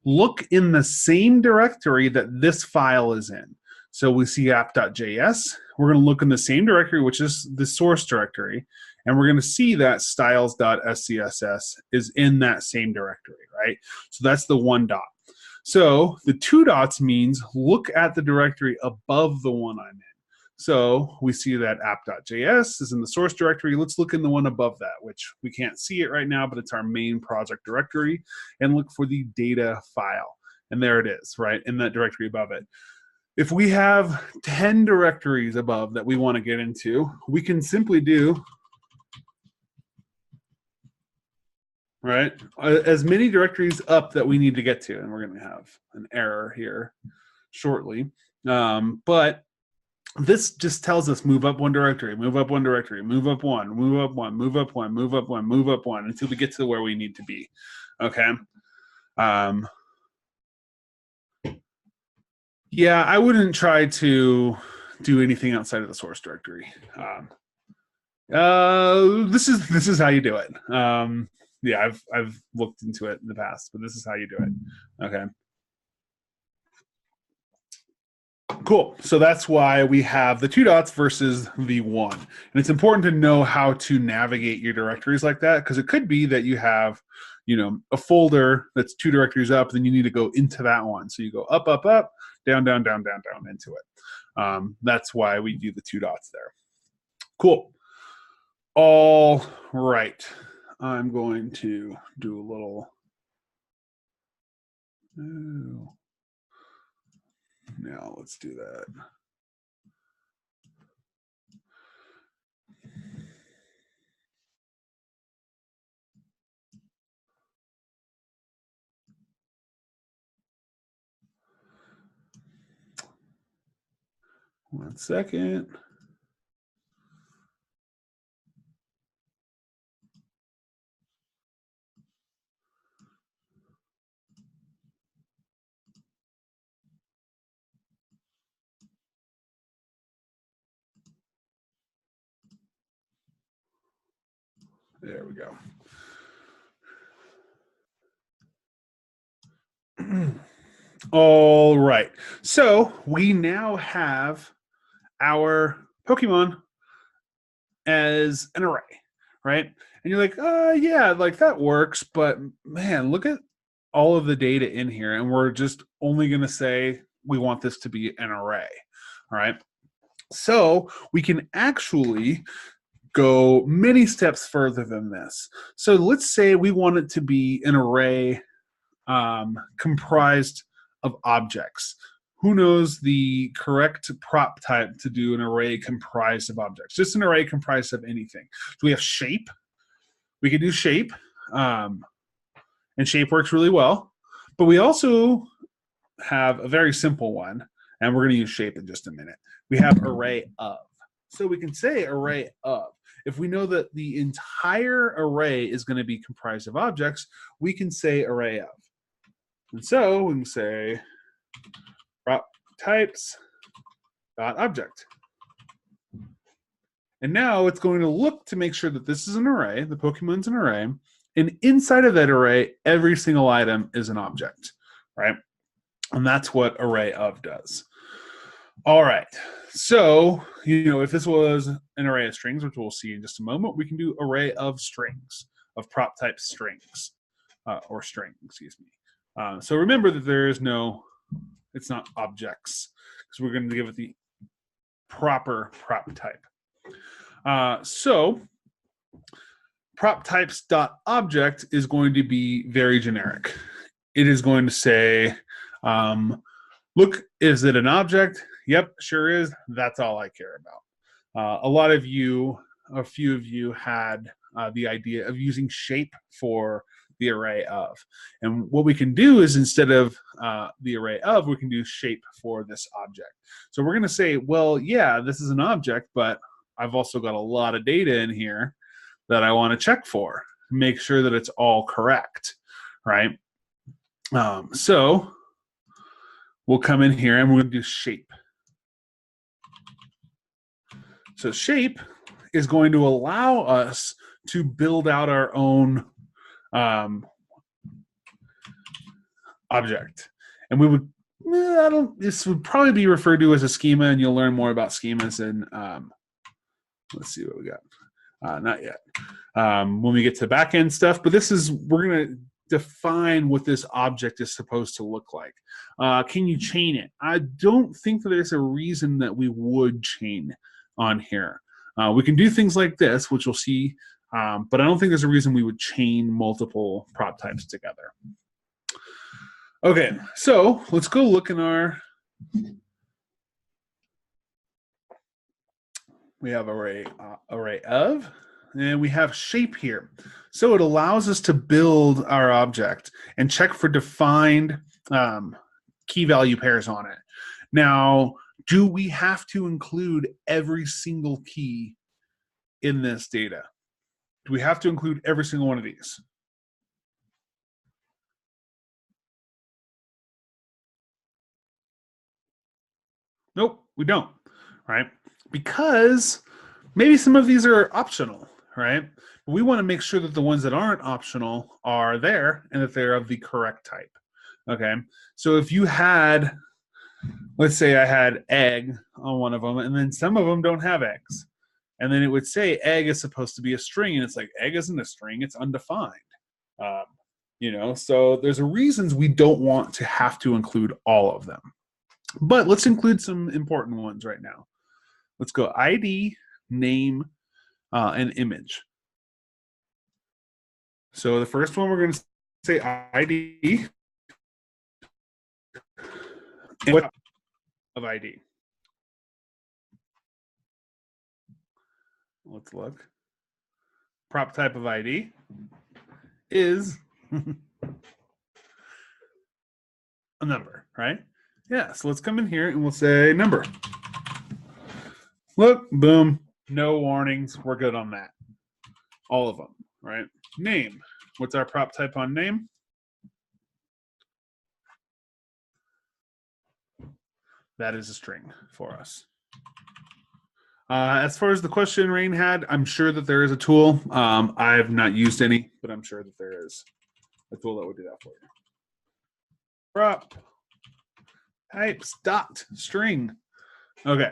look in the same directory that this file is in. So we see app.js. We're going to look in the same directory, which is the source directory, and we're going to see that styles.scss is in that same directory, right? So that's the 1 dot. So the 2 dots means look at the directory above the one I'm in. So we see that app.js is in the source directory. Let's look in the one above that, which we can't see it right now, but it's our main project directory, and look for the data file. And there it is, right, in that directory above it. If we have 10 directories above that we want to get into, we can simply do, right, as many directories up that we need to get to. And we're going to have an error here shortly. But this just tells us move up 1 directory, move up 1 directory, move up 1, move up 1, move up 1, move up 1, move up 1 until we get to where we need to be. Okay. Yeah, I wouldn't try to do anything outside of the source directory. This is how you do it. Yeah, I've looked into it in the past, but this is how you do it. Okay. Cool. So that's why we have the 2 dots versus the 1. And it's important to know how to navigate your directories like that, because it could be that you have, a folder that's 2 directories up, then you need to go into that one. So you go up, up, up, down, down, down, down, down into it. That's why we do the 2 dots there. Cool. All right. I'm going to do a little. Oh. Now let's do that. One second. There we go. All right. So we now have our Pokemon as an array, right? And you're like, yeah, like that works, but man, look at all of the data in here, and we're just only going to say we want this to be an array, all right? So we can actually go many steps further than this. So let's say we want it to be an array comprised of objects. Who knows the correct prop type to do an array comprised of objects? Just an array comprised of anything. So we have shape. We can do shape, and shape works really well. But we also have a very simple one, and we're going to use shape in just a minute. We have array of. So we can say array of. If we know that the entire array is going to be comprised of objects, we can say array of. And so we can say Proptypes dot object. And now it's going to look to make sure that this is an array, the Pokemon's an array, and inside of that array, every single item is an object, right? And that's what array of does. All right. So, if this was an array of strings, which we'll see in just a moment, we can do array of strings, of prop type strings, or string, excuse me. So remember that there is no, it's not objects, because we're going to give it the proper prop type. So proptypes.object is going to be very generic. It is going to say, look, is it an object? Yep, sure is. That's all I care about. A few of you had the idea of using shape for the array of. And what we can do is instead of the array of, we can do shape for this object. So we're going to say, well, yeah, this is an object, but I've also got a lot of data in here that I want to check for, make sure that it's all correct, right? So we'll come in here and we're going to do shape. So shape is going to allow us to build out our own object. And we would, this would probably be referred to as a schema, and you'll learn more about schemas in, let's see what we got. Not yet. When we get to back-end stuff, but we're going to define what this object is supposed to look like. Can you chain it? I don't think that there's a reason that we would chain on here. We can do things like this, which we'll see, but I don't think there's a reason we would chain multiple prop types together. Okay, so let's go look in our, we have array of, and we have shape here. So it allows us to build our object and check for defined key value pairs on it. Now, do we have to include every single key in this data? Do we have to include every single one of these? Nope, we don't, right? Because maybe some of these are optional, right? But we want to make sure that the ones that aren't optional are there and that they're of the correct type, okay? So if you had, let's say I had egg on one of them, and then some of them don't have eggs. And then it would say egg is supposed to be a string, and it's like, egg isn't a string, it's undefined. You know, so there's a reasons we don't want to have to include all of them. But let's include some important ones right now. Let's go ID, name, and image. So the first one we're going to say ID. And what of ID? Let's look. Prop type of ID is a number, right? Yeah, so let's come in here and we'll say number. Look, boom, no warnings. We're good on that. All of them, right? Name. What's our prop type on name? That is a string for us. As far as the question Rain had, I'm sure that there is a tool. I've not used any, but I'm sure that there is a tool that would do that for you. Prop types dot string. Okay.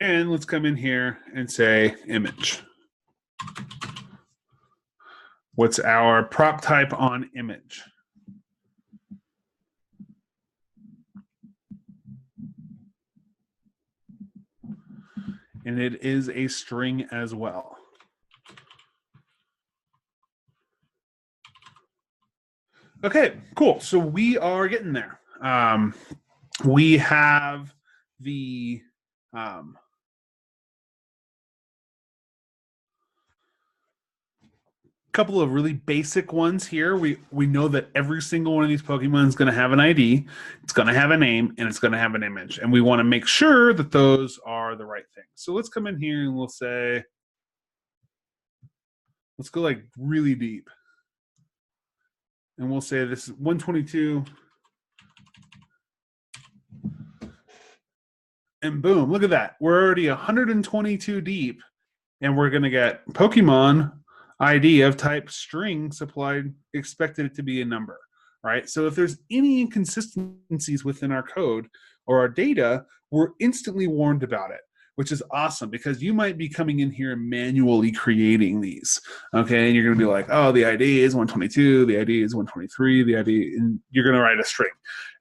And let's come in here and say image. What's our prop type on image? And it is a string as well. Okay, cool. So we are getting there. We have the couple of really basic ones here. We know that every single one of these Pokemon is going to have an ID, it's going to have a name, and it's going to have an image. And we want to make sure that those are the right things. So let's come in here and we'll say, let's go like really deep. And we'll say this is 122. And boom, look at that. We're already 122 deep, and we're going to get Pokemon ID of type string supplied, expected it to be a number, right? So if there's any inconsistencies within our code or our data, we're instantly warned about it, which is awesome because you might be coming in here and manually creating these, okay? And you're going to be like, oh, the ID is 122, the ID is 123, the ID, and you're going to write a string.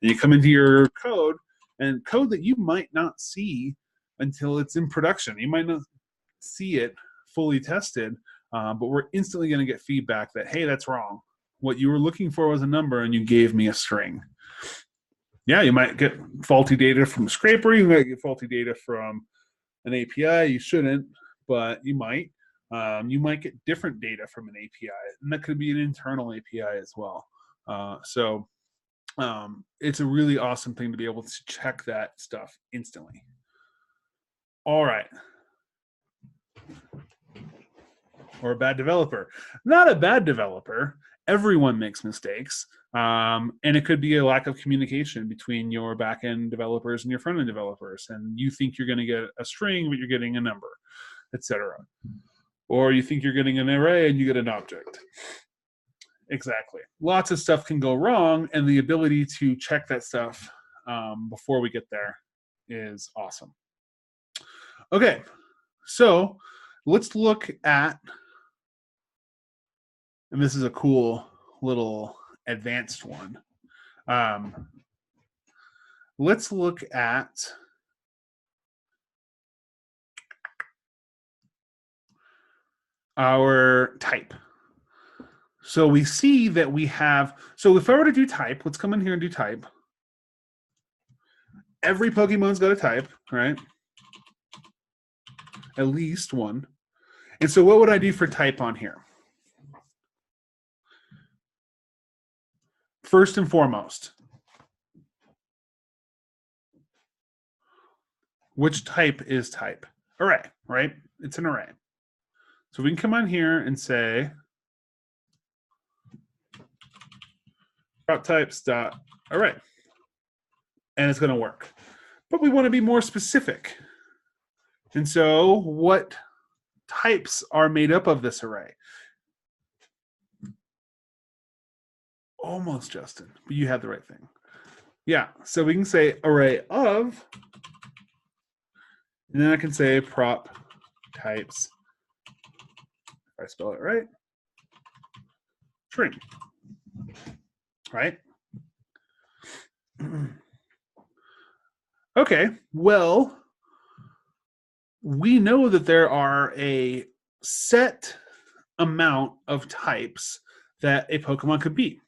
And you come into your code and code that you might not see until it's in production. You might not see it fully tested, but we're instantly going to get feedback that, hey, that's wrong. What you were looking for was a number and you gave me a string. Yeah, you might get faulty data from a scraper. You might get faulty data from an API. You shouldn't, but you might. You might get different data from an API, and that could be an internal API as well. So it's a really awesome thing to be able to check that stuff instantly. All right. Or a bad developer. Not a bad developer. Everyone makes mistakes. And it could be a lack of communication between your back-end developers and your front-end developers. And you think you're going to get a string, but you're getting a number, etc. Or you think you're getting an array and you get an object. Exactly. Lots of stuff can go wrong, and the ability to check that stuff before we get there is awesome. Okay, so let's look at, and this is a cool little advanced one. Let's look at our type. So we see that we have, so if I were to do type, let's come in here and do type. Every Pokemon's got a type, right? At least one. And so what would I do for type on here? First and foremost, which type is type? Array, right? It's an array. So we can come on here and say Proptypes.array, and it's going to work. But we want to be more specific. And so what types are made up of this array? Almost, Justin, but you had the right thing. Yeah, so we can say array of, and then I can say prop types, if I spell it right, string, right? Okay, well, we know that there are a set amount of types that a Pokemon could be.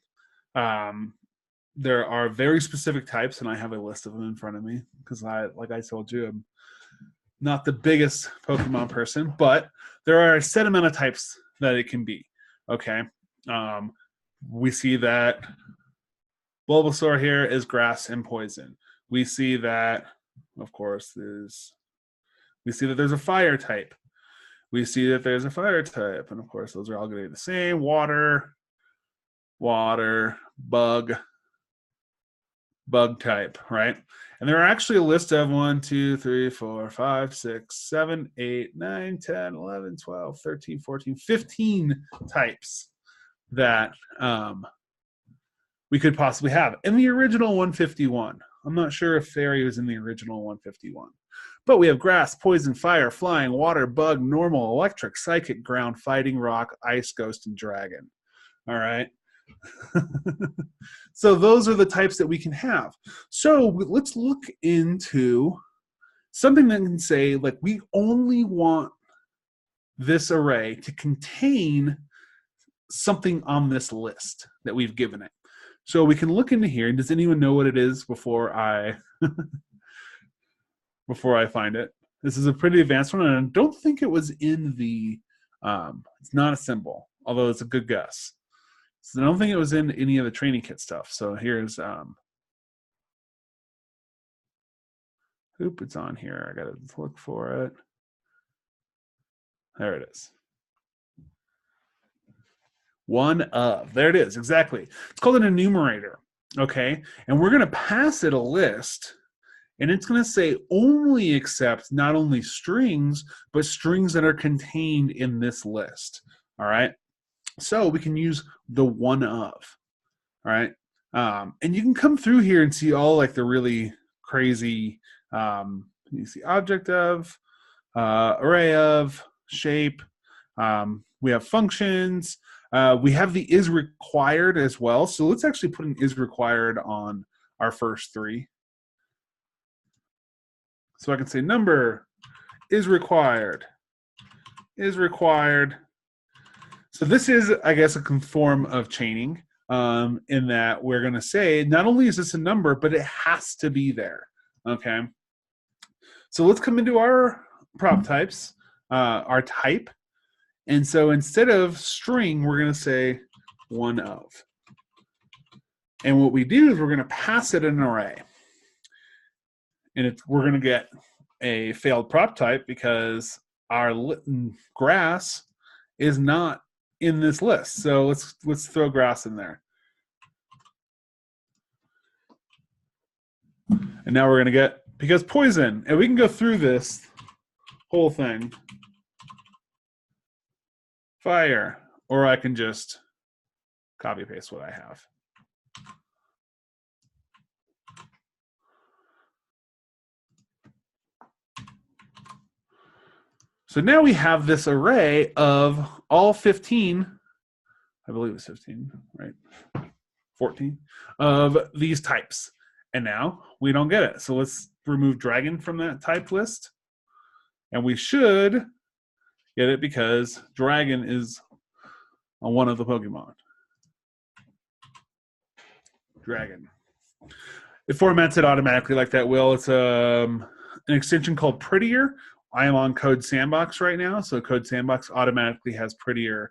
There are very specific types, and I have a list of them in front of me because like I told you, I'm not the biggest Pokemon person, but there are a set amount of types that it can be. Okay. We see that Bulbasaur here is grass and poison. We see that, of course, we see that there's a fire type. We see that there's a fire type, and of course, those are all going to be the same. Water, bug type, right? And there are actually a list of 1, 2, 3, 4, 5, 6, 7, 8, 9, 10, 11, 12, 13, 14, 15 types that we could possibly have. In the original 151, I'm not sure if fairy was in the original 151, but we have grass, poison, fire, flying, water, bug, normal, electric, psychic, ground, fighting, rock, ice, ghost, and dragon. All right. So those are the types that we can have. So let's look into something that can say, like, we only want this array to contain something on this list that we've given it. So we can look into here. Does anyone know what it is before I find it? This is a pretty advanced one, and I don't think it was in the it's not a symbol, although it's a good guess. So I don't think it was in any of the training kit stuff. So here's it's on here. I gotta look for it. There it is. One of. There it is, exactly. It's called an enumerator, okay? And we're going to pass it a list, and it's going to say only accept not only strings, but strings that are contained in this list, all right? So we can use the one of, all right? And you can come through here and see all like the really crazy, you see object of, array of, shape. We have functions. We have the is required as well. So let's actually put an is required on our first three. So I can say number is required. So this is, I guess, a form of chaining, in that we're going to say not only is this a number, but it has to be there. Okay. So let's come into our prop types, our type. And so instead of string, we're going to say one of. And what we do is we're going to pass it an array. And we're going to get a failed prop type because our grass is not in this list. So let's throw grass in there. And now we're going to get, because poison, and we can go through this whole thing. Fire, or I can just copy paste what I have. So now we have this array of all 15, I believe it's 15, right? 14 of these types. And now we don't get it. So let's remove dragon from that type list. And we should get it because dragon is on one of the Pokemon. Dragon. It formats it automatically like that, Will. It's an extension called Prettier. I am on Code Sandbox right now, so Code Sandbox automatically has Prettier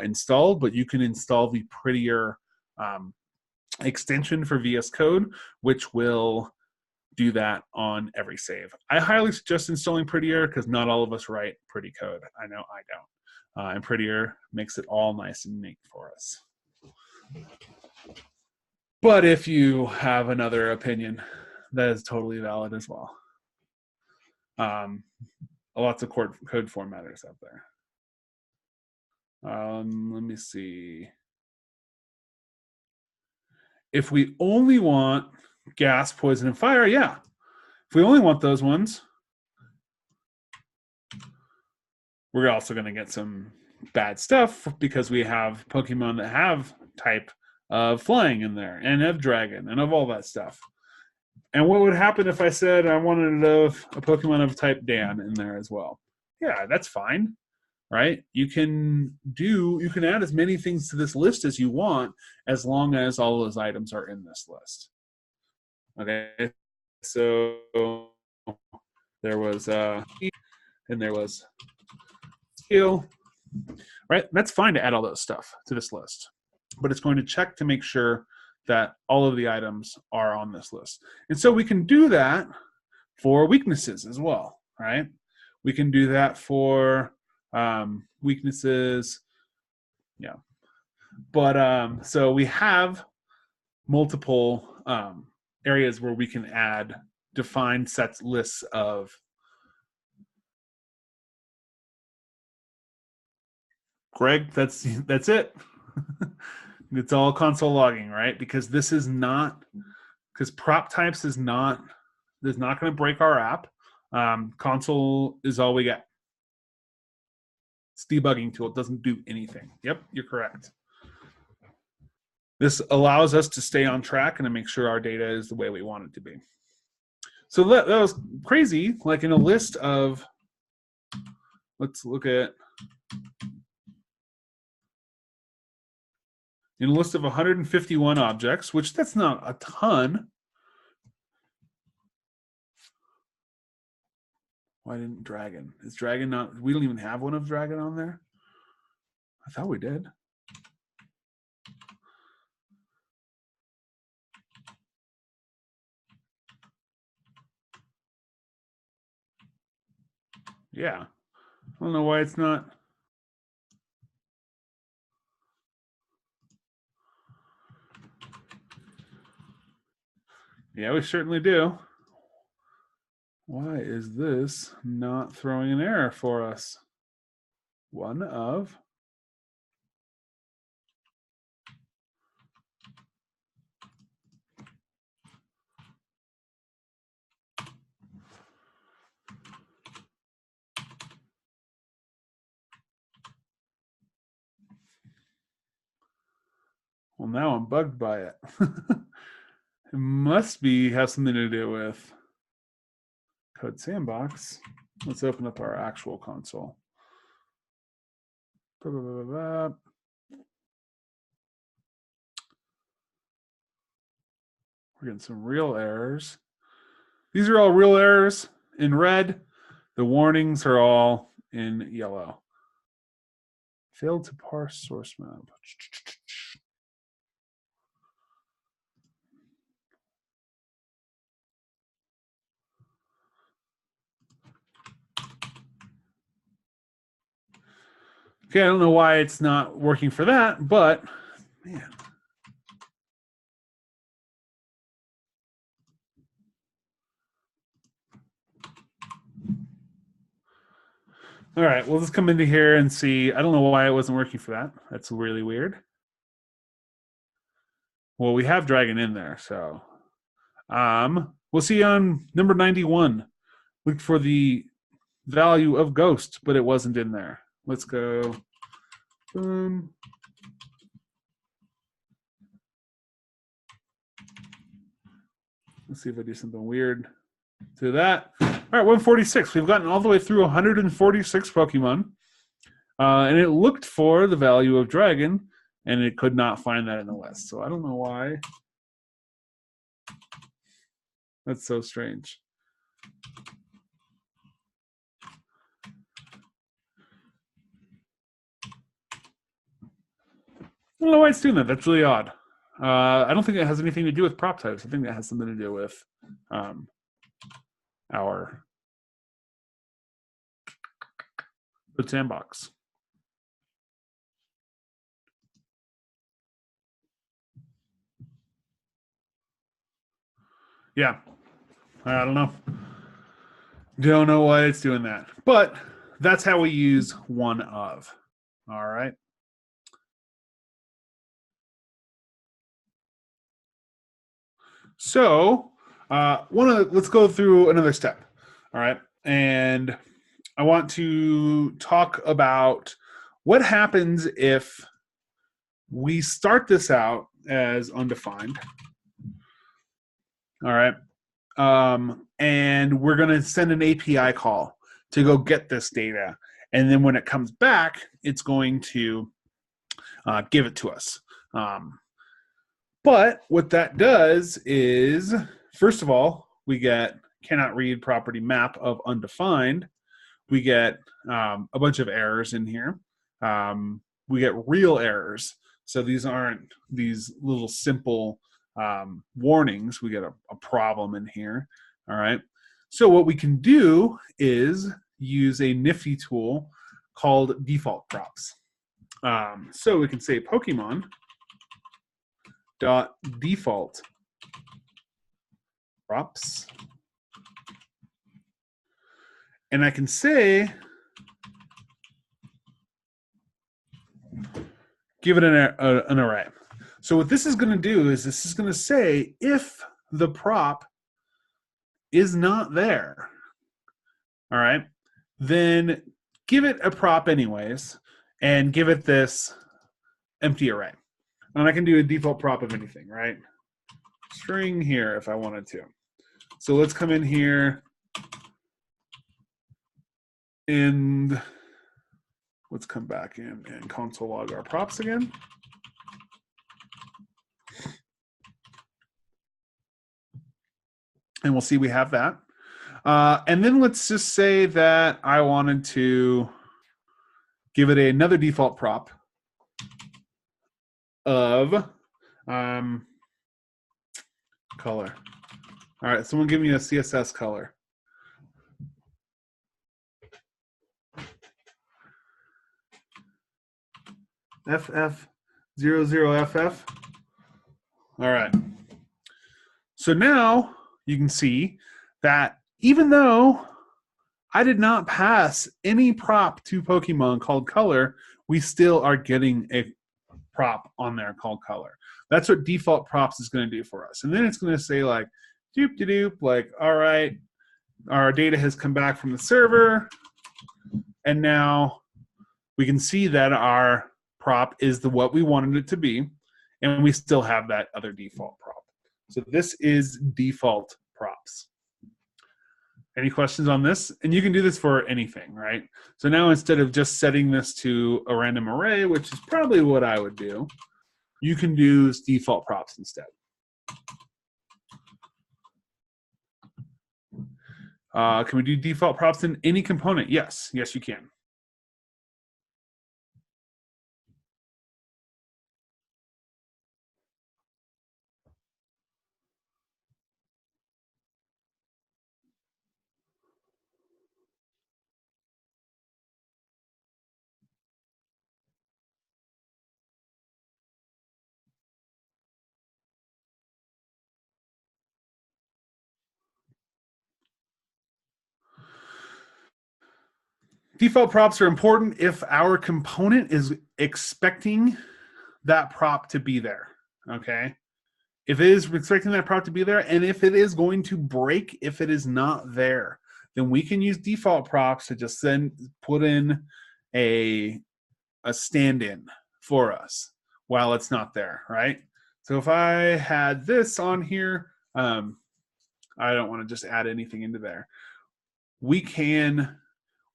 installed, but you can install the Prettier extension for VS Code, which will do that on every save. I highly suggest installing Prettier because not all of us write pretty code. I know I don't. And Prettier makes it all nice and neat for us. But if you have another opinion, that is totally valid as well. Lots of code formatters out there. Let me see. If we only want gas, poison, and fire, yeah. If we only want those ones, we're also going to get some bad stuff because we have Pokemon that have type of flying in there and of dragon and of all that stuff. And what would happen if I said I wanted a Pokemon of type Dan in there as well? Yeah, that's fine, right? You can add as many things to this list as you want as long as all those items are in this list. Okay, so there was and there was skill, right? That's fine to add all those stuff to this list, but it's going to check to make sure that all of the items are on this list. And so we can do that for weaknesses as well, right? We can do that for weaknesses, yeah. But so we have multiple areas where we can add defined sets lists of Greg, that's it. It's all console logging, right? Because this is not, because Proptypes is not going to break our app. Console is all we get. It's debugging tool. It doesn't do anything. Yep, you're correct. This allows us to stay on track and to make sure our data is the way we want it to be. So that was crazy. Like in a list of, let's look at, in a list of 151 objects, which that's not a ton. Why didn't dragon? Is dragon not, we don't even have one of dragon on there? I thought we did. Yeah. I don't know why it's not. Yeah, we certainly do. Why is this not throwing an error for us? One of. Well, now I'm bugged by it. It must have something to do with code sandbox. Let's open up our actual console. We're getting some real errors. These are all real errors in red. The warnings are all in yellow. Failed to parse source map. Okay, I don't know why it's not working for that, but man. All right, we'll just come into here and see. I don't know why it wasn't working for that. That's really weird. Well, we have Dragon in there, so we'll see on number 91. Look for the value of Ghost, but it wasn't in there. Let's go. Boom. Let's see if I do something weird to that. All right, 146. We've gotten all the way through 146 Pokemon. And it looked for the value of Dragon, and it could not find that in the list. So I don't know why. That's so strange. I don't know why it's doing that. That's really odd. I don't think it has anything to do with Proptypes. I think that has something to do with our sandbox. Yeah, I don't know. Don't know why it's doing that. But that's how we use one of. All right. So let's go through another step. All right. And I want to talk about what happens if we start this out as undefined. All right. And we're going to send an API call to go get this data. And then when it comes back, it's going to give it to us. But what that does is, first of all, we get cannot read property map of undefined. We get a bunch of errors in here. We get real errors. So these aren't these little simple warnings. We get a problem in here. All right. So what we can do is use a nifty tool called default props. So we can say Pokemon dot default props, and I can say give it an array. So what this is going to do is this is going to say if the prop is not there, all right, then give it a prop anyways and give it this empty array. And I can do a default prop of anything, right? String here if I wanted to. So let's come in here and let's come back in and console log our props again. And we'll see we have that. And then let's just say that I wanted to give it another default prop of color. All right, someone give me a CSS color. FF00FF. All right. So now you can see that even though I did not pass any prop to Pokemon called color, we still are getting a prop on there called color. That's what default props is going to do for us. And then it's going to say like, doop de doop, like, all right, our data has come back from the server. And now we can see that our prop is what we wanted it to be. And we still have that other default prop. So this is default props. Any questions on this? And you can do this for anything, right? So now instead of just setting this to a random array, which is probably what I would do, you can use default props instead. Can we do default props in any component? Yes, yes you can. Default props are important if our component is expecting that prop to be there, okay? If it is expecting that prop to be there, and if it is going to break if it is not there, then we can use default props to just then put in a stand-in for us while it's not there, right? So if I had this on here, I don't want to just add anything into there. We can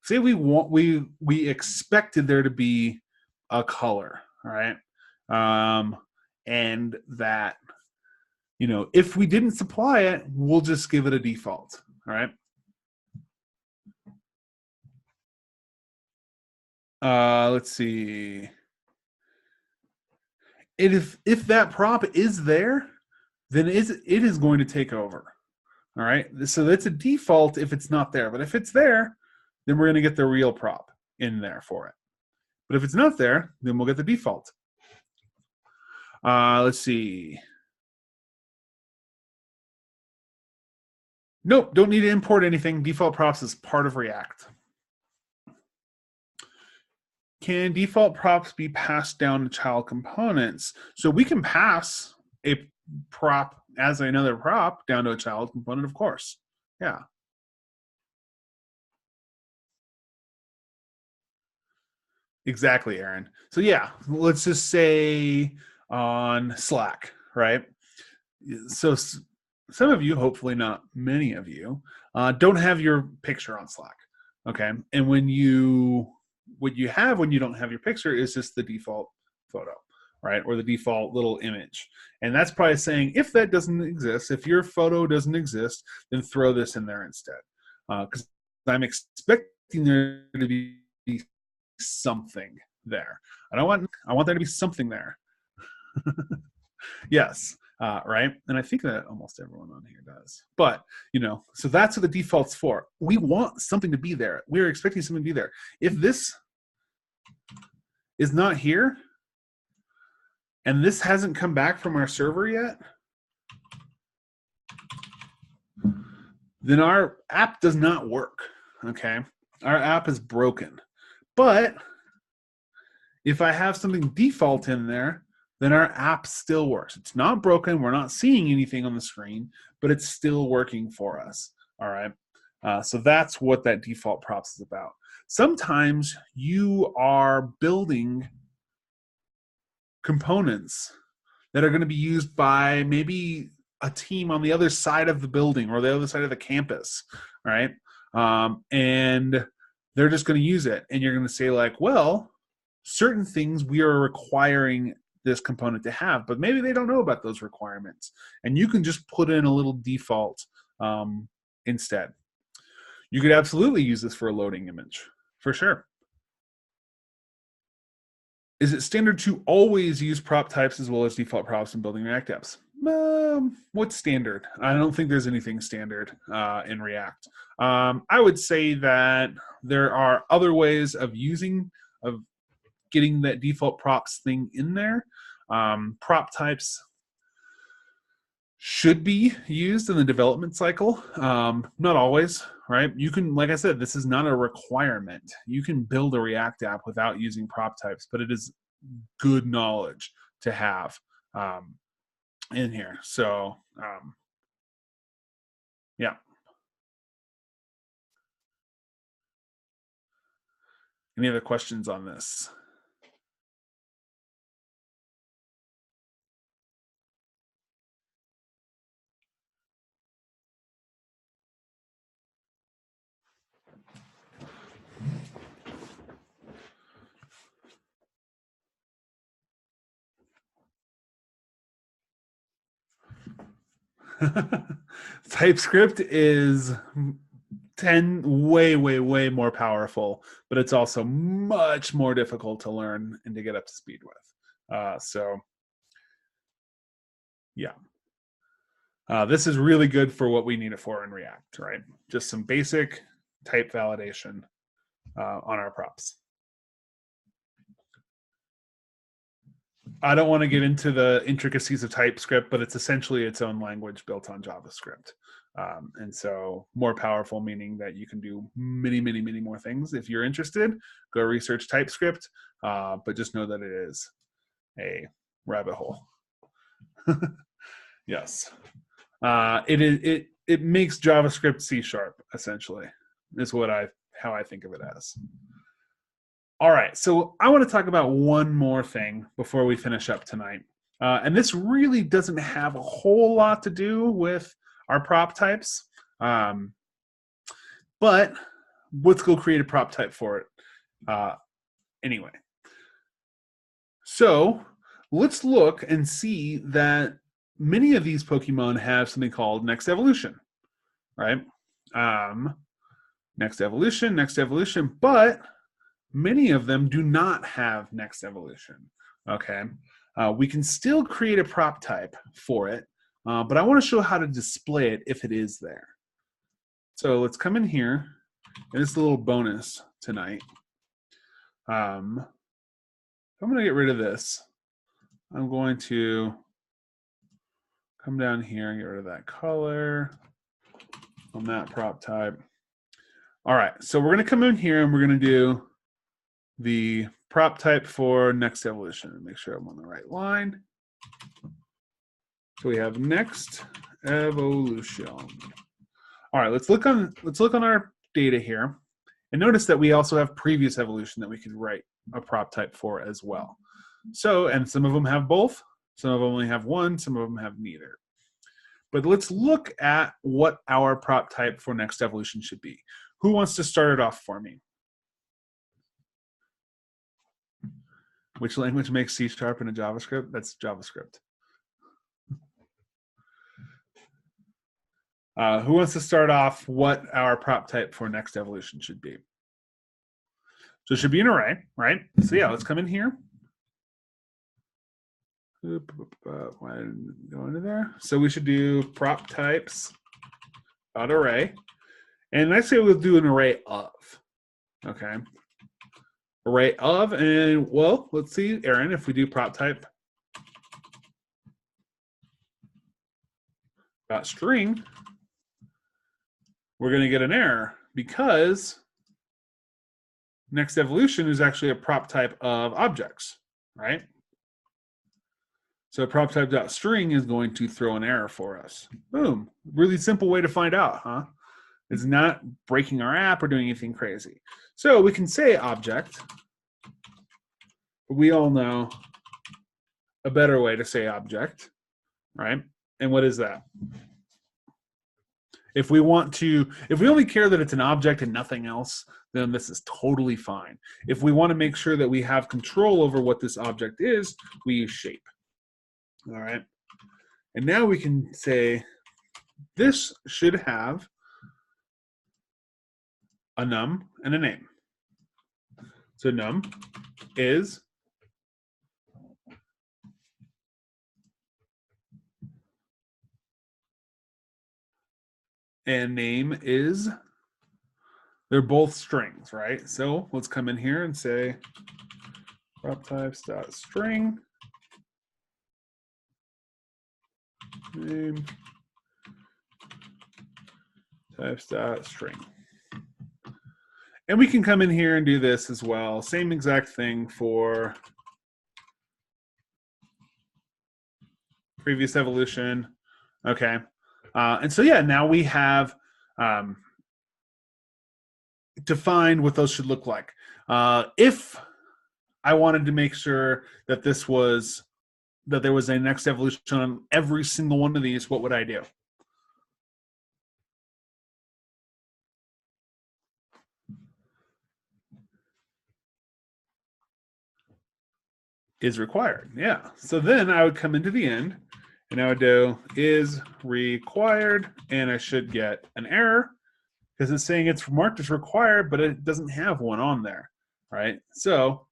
say we expected there to be a color, all right? And that, you know, if we didn't supply it, we'll just give it a default, all right? Let's see. If that prop is there, then it is going to take over. All right. So that's a default if it's not there. But if it's there, then we're going to get the real prop in there for it. But if it's not there, then we'll get the default. Let's see. Nope, don't need to import anything. Default props is part of React. Can default props be passed down to child components? So we can pass a prop as another prop down to a child component, of course. Yeah. Exactly, Aaron. So yeah, let's just say on Slack, right? So some of you, hopefully not many of you, don't have your picture on Slack. Okay, and when you what you have when you don't have your picture is just the default photo, right, or the default little image, and that's probably saying if that doesn't exist, if your photo doesn't exist, then throw this in there instead, because I'm expecting there to be something there. I want there to be something there. Yes. Right. And I think that almost everyone on here does. But, you know, so that's what the default's for. We want something to be there. We're expecting something to be there. If this is not here and this hasn't come back from our server yet, then our app does not work. Okay. Our app is broken. But if I have something default in there, then our app still works. It's not broken. We're not seeing anything on the screen, but it's still working for us. All right. So that's what that default props is about. Sometimes you are building components that are going to be used by maybe a team on the other side of the building or the other side of the campus, right? And they're just going to use it. And you're going to say like, well, certain things we are requiring this component to have, but maybe they don't know about those requirements. And you can just put in a little default instead. You could absolutely use this for a loading image, for sure. Is it standard to always use prop types as well as default props in building React apps? What's standard? I don't think there's anything standard in React. I would say that there are other ways of getting that default props thing in there. Prop types should be used in the development cycle. Not always, right? You can, like I said, this is not a requirement. You can build a React app without using prop types, but it is good knowledge to have in here. So, yeah. Any other questions on this? TypeScript is way more powerful, but it's also much more difficult to learn and to get up to speed with. So yeah. This is really good for what we need it for in React, right? Just some basic type validation on our props. I don't want to get into the intricacies of TypeScript, but it's essentially its own language built on JavaScript. And so more powerful, meaning that you can do many more things. If you're interested, go research TypeScript, but just know that it is a rabbit hole. Yes. It makes JavaScript C# essentially is how I think of it as. All right, so I want to talk about one more thing before we finish up tonight, and this really doesn't have a whole lot to do with our prop types, but let's go create a prop type for it anyway. So let's look and see that many of these Pokemon have something called next evolution, right? Next evolution, but many of them do not have next evolution, okay? We can still create a prop type for it, but I want to show how to display it if it is there. So let's come in here, and it's a little bonus tonight. I'm going to get rid of this. I'm going to come down here and get rid of that color on that prop type. All right, so we're going to come in here and we're going to do the prop type for next evolution. Make sure I'm on the right line. So we have next evolution. All right, let's look on our data here, and notice that we also have previous evolution that we could write a prop type for as well. So, and some of them have both, some of them only have one, some of them have neither. But let's look at what our prop type for next evolution should be. Who wants to start it off for me? Which language makes C# in a JavaScript? That's JavaScript. Who wants to start off what our prop type for next evolution should be? So it should be an array, right? So yeah, let's come in here. Why didn't it go into there? So we should do prop types array, and I say we'll do an array of. Okay, array of, and well, let's see, Aaron, if we do prop type string, we're going to get an error because next evolution is actually a prop type of objects, right? So prop type.string is going to throw an error for us. Boom. Really simple way to find out, huh? It's not breaking our app or doing anything crazy. So we can say object, but we all know a better way to say object, right? And what is that? If we only care that it's an object and nothing else, then this is totally fine. If we want to make sure that we have control over what this object is, we use shape. All right. And now we can say this should have a num and a name. So num is and name is. They're both strings, right? So let's come in here and say prop types.string name types.string. And we can come in here and do this as well. Same exact thing for previous evolution. Okay. And so, yeah, now we have defined what those should look like. If I wanted to make sure that there was a next evolution on every single one of these, what would I do? Is required, yeah. So then I would come into the end And now I do is required, and I should get an error because it's saying it's marked as required, but it doesn't have one on there, right? So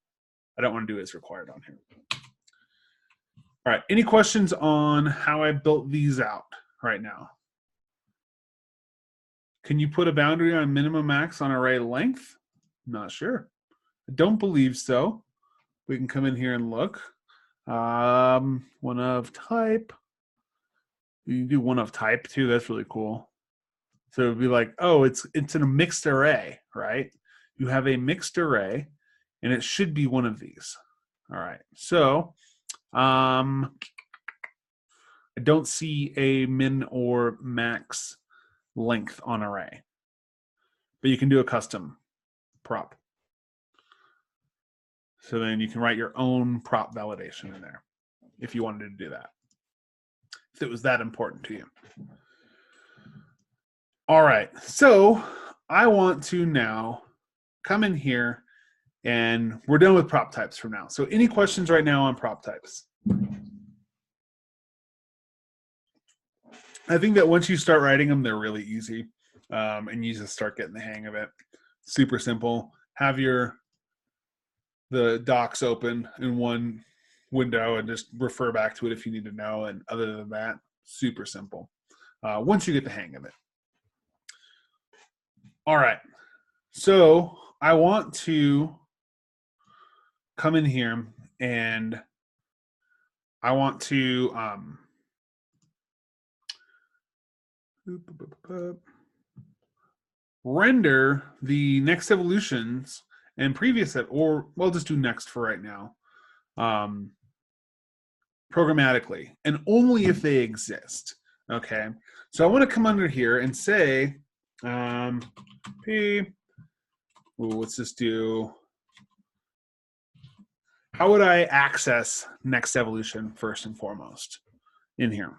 I don't want to do is required on here. All right, any questions on how I built these out right now? Can you put a boundary on minimum max on array length? Not sure. I don't believe so. We can come in here and look. One of type. You can do one of type too. That's really cool. So it'd be like, oh, it's in a mixed array, right? You have a mixed array, and it should be one of these. All right. So I don't see a min or max length on array, but you can do a custom prop. So then you can write your own prop validation in there if you wanted to do that, if it was that important to you. All right, so I want to now come in here, and we're done with prop types for now. So any questions right now on prop types? I think that once you start writing them, they're really easy, and you just start getting the hang of it. Super simple. Have the docs open in one window and just refer back to it if you need to know. And other than that, super simple. Once you get the hang of it. All right. So I want to come in here and I want to render the next evolutions and previous, or we'll just do next for right now, programmatically, and only if they exist. Okay, so I want to come under here and say, let's just do, how would I access next evolution first and foremost in here?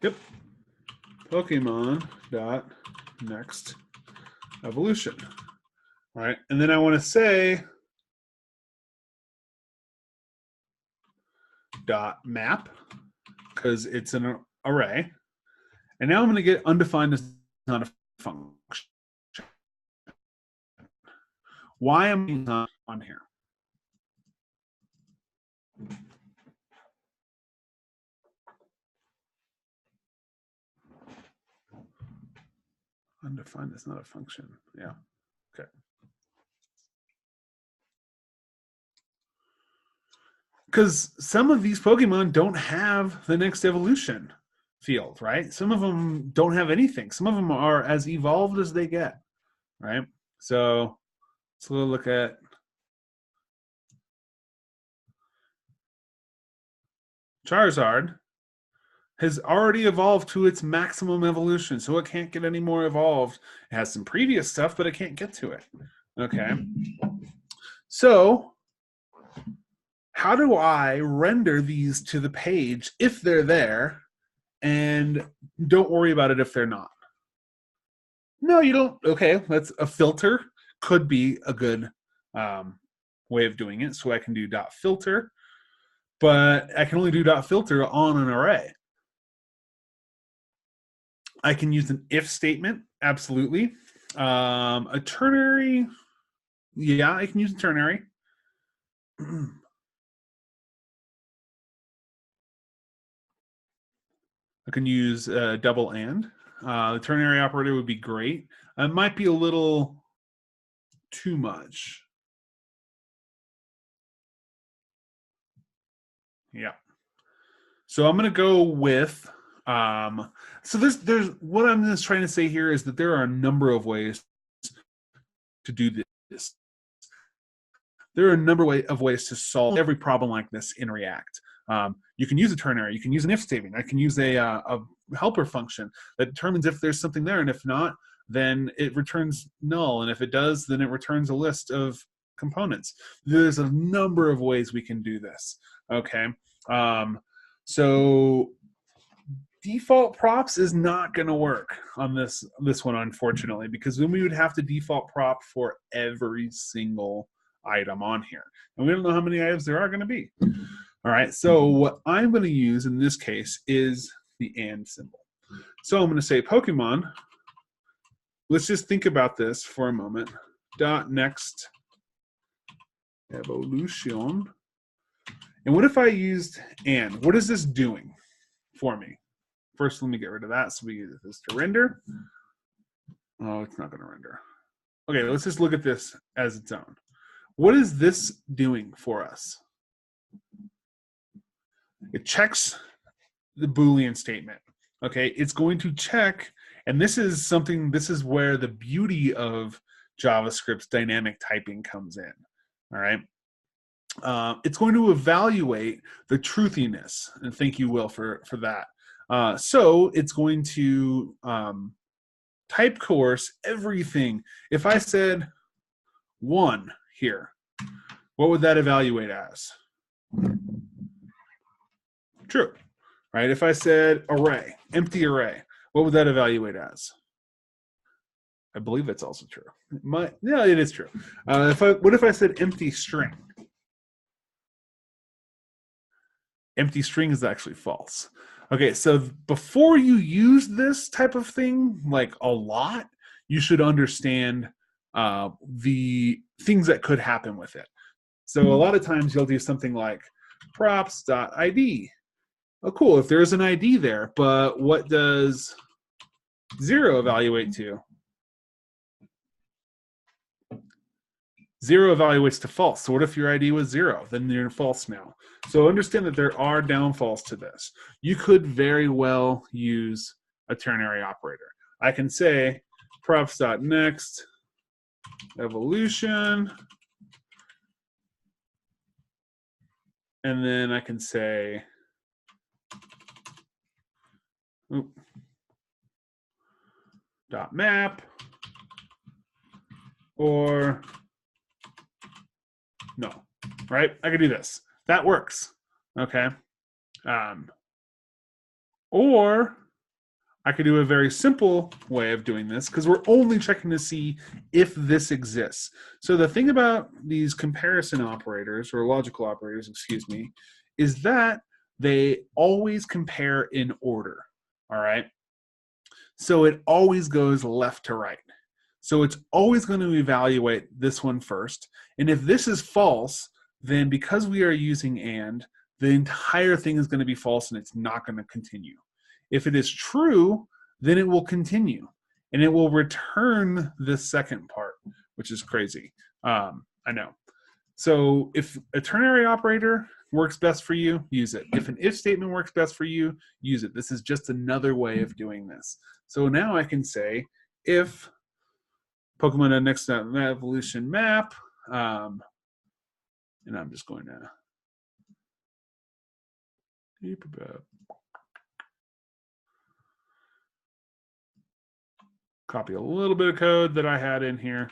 Yep, Pokemon dot next evolution. All right, and then I want to say dot map because it's an array, and now I'm going to get undefined as not a function. Why am I not on here? Undefined is not a function. Yeah. Okay. Because some of these Pokemon don't have the next evolution field, right? Some of them don't have anything. Some of them are as evolved as they get, right? So let's look at Charizard. Has already evolved to its maximum evolution, so it can't get any more evolved. It has some previous stuff, but it can't get to it. Okay. So how do I render these to the page if they're there, and don't worry about it if they're not? No, you don't. Okay, that's a filter. Could be a good way of doing it. So I can do dot filter, but I can only do dot filter on an array. I can use an if statement, absolutely. A ternary, yeah, I can use a ternary. I can use a double and. The ternary operator would be great. It might be a little too much. Yeah. So I'm going to go with, so there's what I'm just trying to say here is that there are a number of ways to do this. There are a number of ways to solve every problem like this in React. You can use a ternary, you can use an if statement, I can use a helper function that determines if there's something there, and if not, then it returns null, and if it does, then it returns a list of components. There's a number of ways we can do this, okay? So default props is not going to work on this one, unfortunately, because then we would have to default prop for every single item on here. And we don't know how many items there are going to be. All right, so what I'm going to use in this case is the and symbol. So I'm going to say Pokemon. Let's just think about this for a moment. Dot next evolution. And what if I used and? What is this doing for me? First, let me get rid of that so we use this to render. Oh, it's not going to render. Okay, let's just look at this as its own. What is this doing for us? It checks the Boolean statement. Okay, it's going to check, and this is where the beauty of JavaScript's dynamic typing comes in. All right. It's going to evaluate the truthiness, and thank you, Will, for that. So it's going to type coerce everything. If I said 1 here, what would that evaluate as? True, right? If I said array, empty array, what would that evaluate as? I believe that's also true. Yeah, it is true. What if I said empty string? Empty string is actually false. Okay, so before you use this type of thing, like a lot, you should understand the things that could happen with it. So a lot of times you'll do something like props.id. Oh, cool, if there's an ID there, but what does 0 evaluate to? 0 evaluates to false. So what if your ID was 0? Then you're false now. So understand that there are downfalls to this. You could very well use a ternary operator. I can say props.next evolution, and then I can say dot map or no, right? I can do this. That works, okay? Or I could do a very simple way of doing this because we're only checking to see if this exists. So the thing about these comparison operators, or logical operators, excuse me, is that they always compare in order, all right? So it always goes left to right. So it's always going to evaluate this one first. And if this is false, then because we are using and, the entire thing is going to be false and it's not going to continue. If it is true, then it will continue. And it will return this second part, which is crazy. I know. So if a ternary operator works best for you, use it. If an if statement works best for you, use it. This is just another way of doing this. So now I can say if Pokemon next evolution map, and I'm just going to copy a little bit of code that I had in here.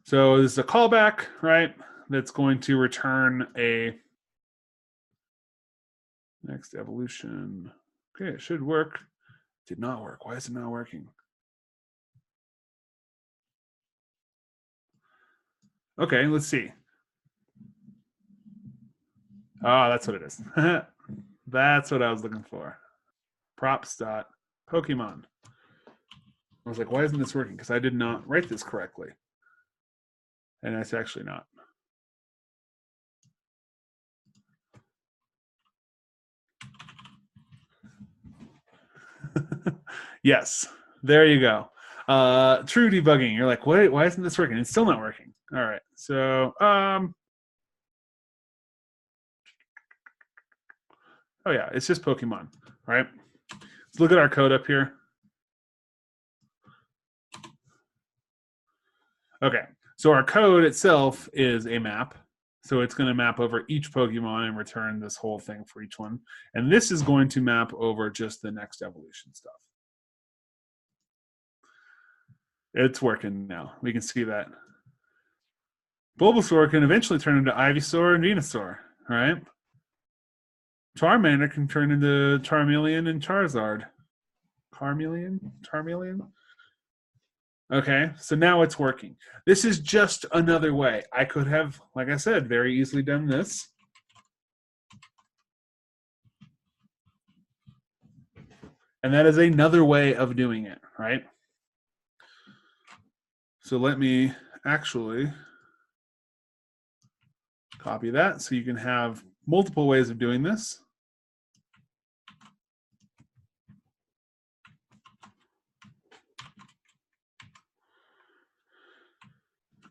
So this is a callback, right? That's going to return a next evolution. Okay, it should work. Did not work. Why is it not working? Okay, let's see. Oh, that's what it is. That's what I was looking for. Props.Pokemon. I was like, why isn't this working? Because I did not write this correctly. And it's actually not. Yes, there you go. True debugging. You're like, wait, why isn't this working? It's still not working. All right, so oh yeah, it's just Pokemon. All right, let's look at our code up here. Okay, so our code itself is a map. So it's going to map over each Pokemon and return this whole thing for each one. And this is going to map over just the next evolution stuff. It's working now. We can see that. Bulbasaur can eventually turn into Ivysaur and Venusaur, right? Charmander can turn into Charmeleon and Charizard. Charmeleon? Okay, so now it's working. This is just another way. I could have, like I said, very easily done this. And that is another way of doing it, right? So let me actually copy that so you can have multiple ways of doing this.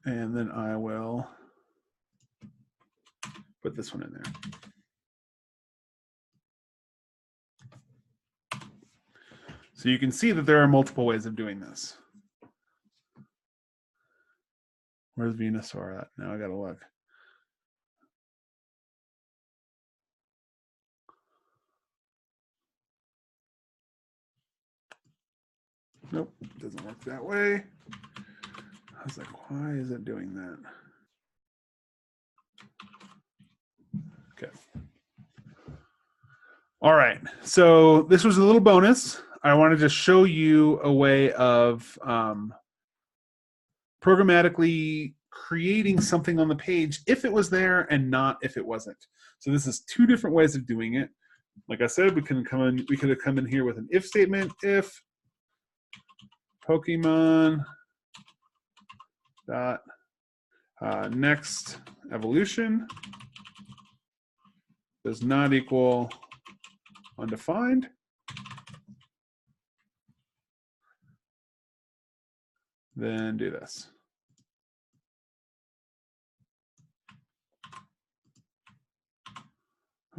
And then I will put this one in there. So you can see that there are multiple ways of doing this. Where's Venusaur at? Now I gotta look. Nope, doesn't work that way. I was like, why is it doing that? Okay. All right, so this was a little bonus. I wanted to show you a way of programmatically creating something on the page if it was there and not if it wasn't. So this is two different ways of doing it. Like I said, we could have come in here with an if statement. If Pokemon dot next evolution does not equal undefined, then do this.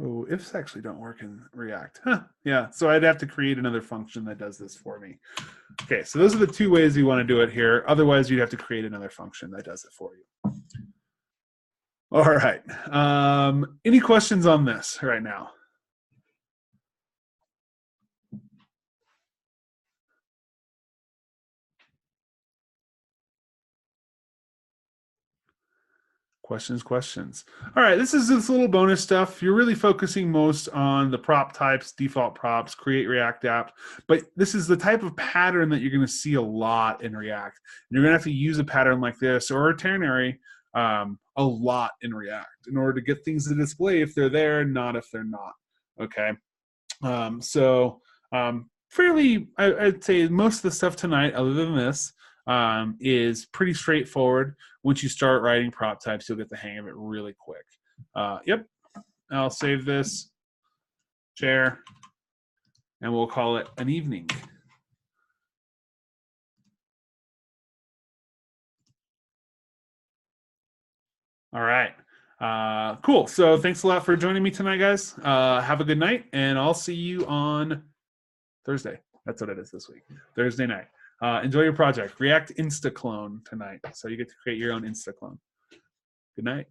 Oh, ifs actually don't work in React. Huh. Yeah, so I'd have to create another function that does this for me. Okay, so those are the two ways you want to do it here. Otherwise, you'd have to create another function that does it for you. All right. Any questions on this right now? Questions. All right, this is this little bonus stuff. You're really focusing most on the prop types, default props, create React app, but this is the type of pattern that you're going to see a lot in React. You're going to have to use a pattern like this or a ternary a lot in React in order to get things to display if they're there, not if they're not. Okay, fairly, I'd say most of the stuff tonight, other than this, is pretty straightforward. Once you start writing prop types, you'll get the hang of it really quick. Yep, I'll save this, share, and we'll call it an evening. All right. Cool. So thanks a lot for joining me tonight, guys. Have a good night, and I'll see you on Thursday. That's what it is this week. Thursday night. Enjoy your project. React Instaclone tonight. So you get to create your own Instaclone. Good night.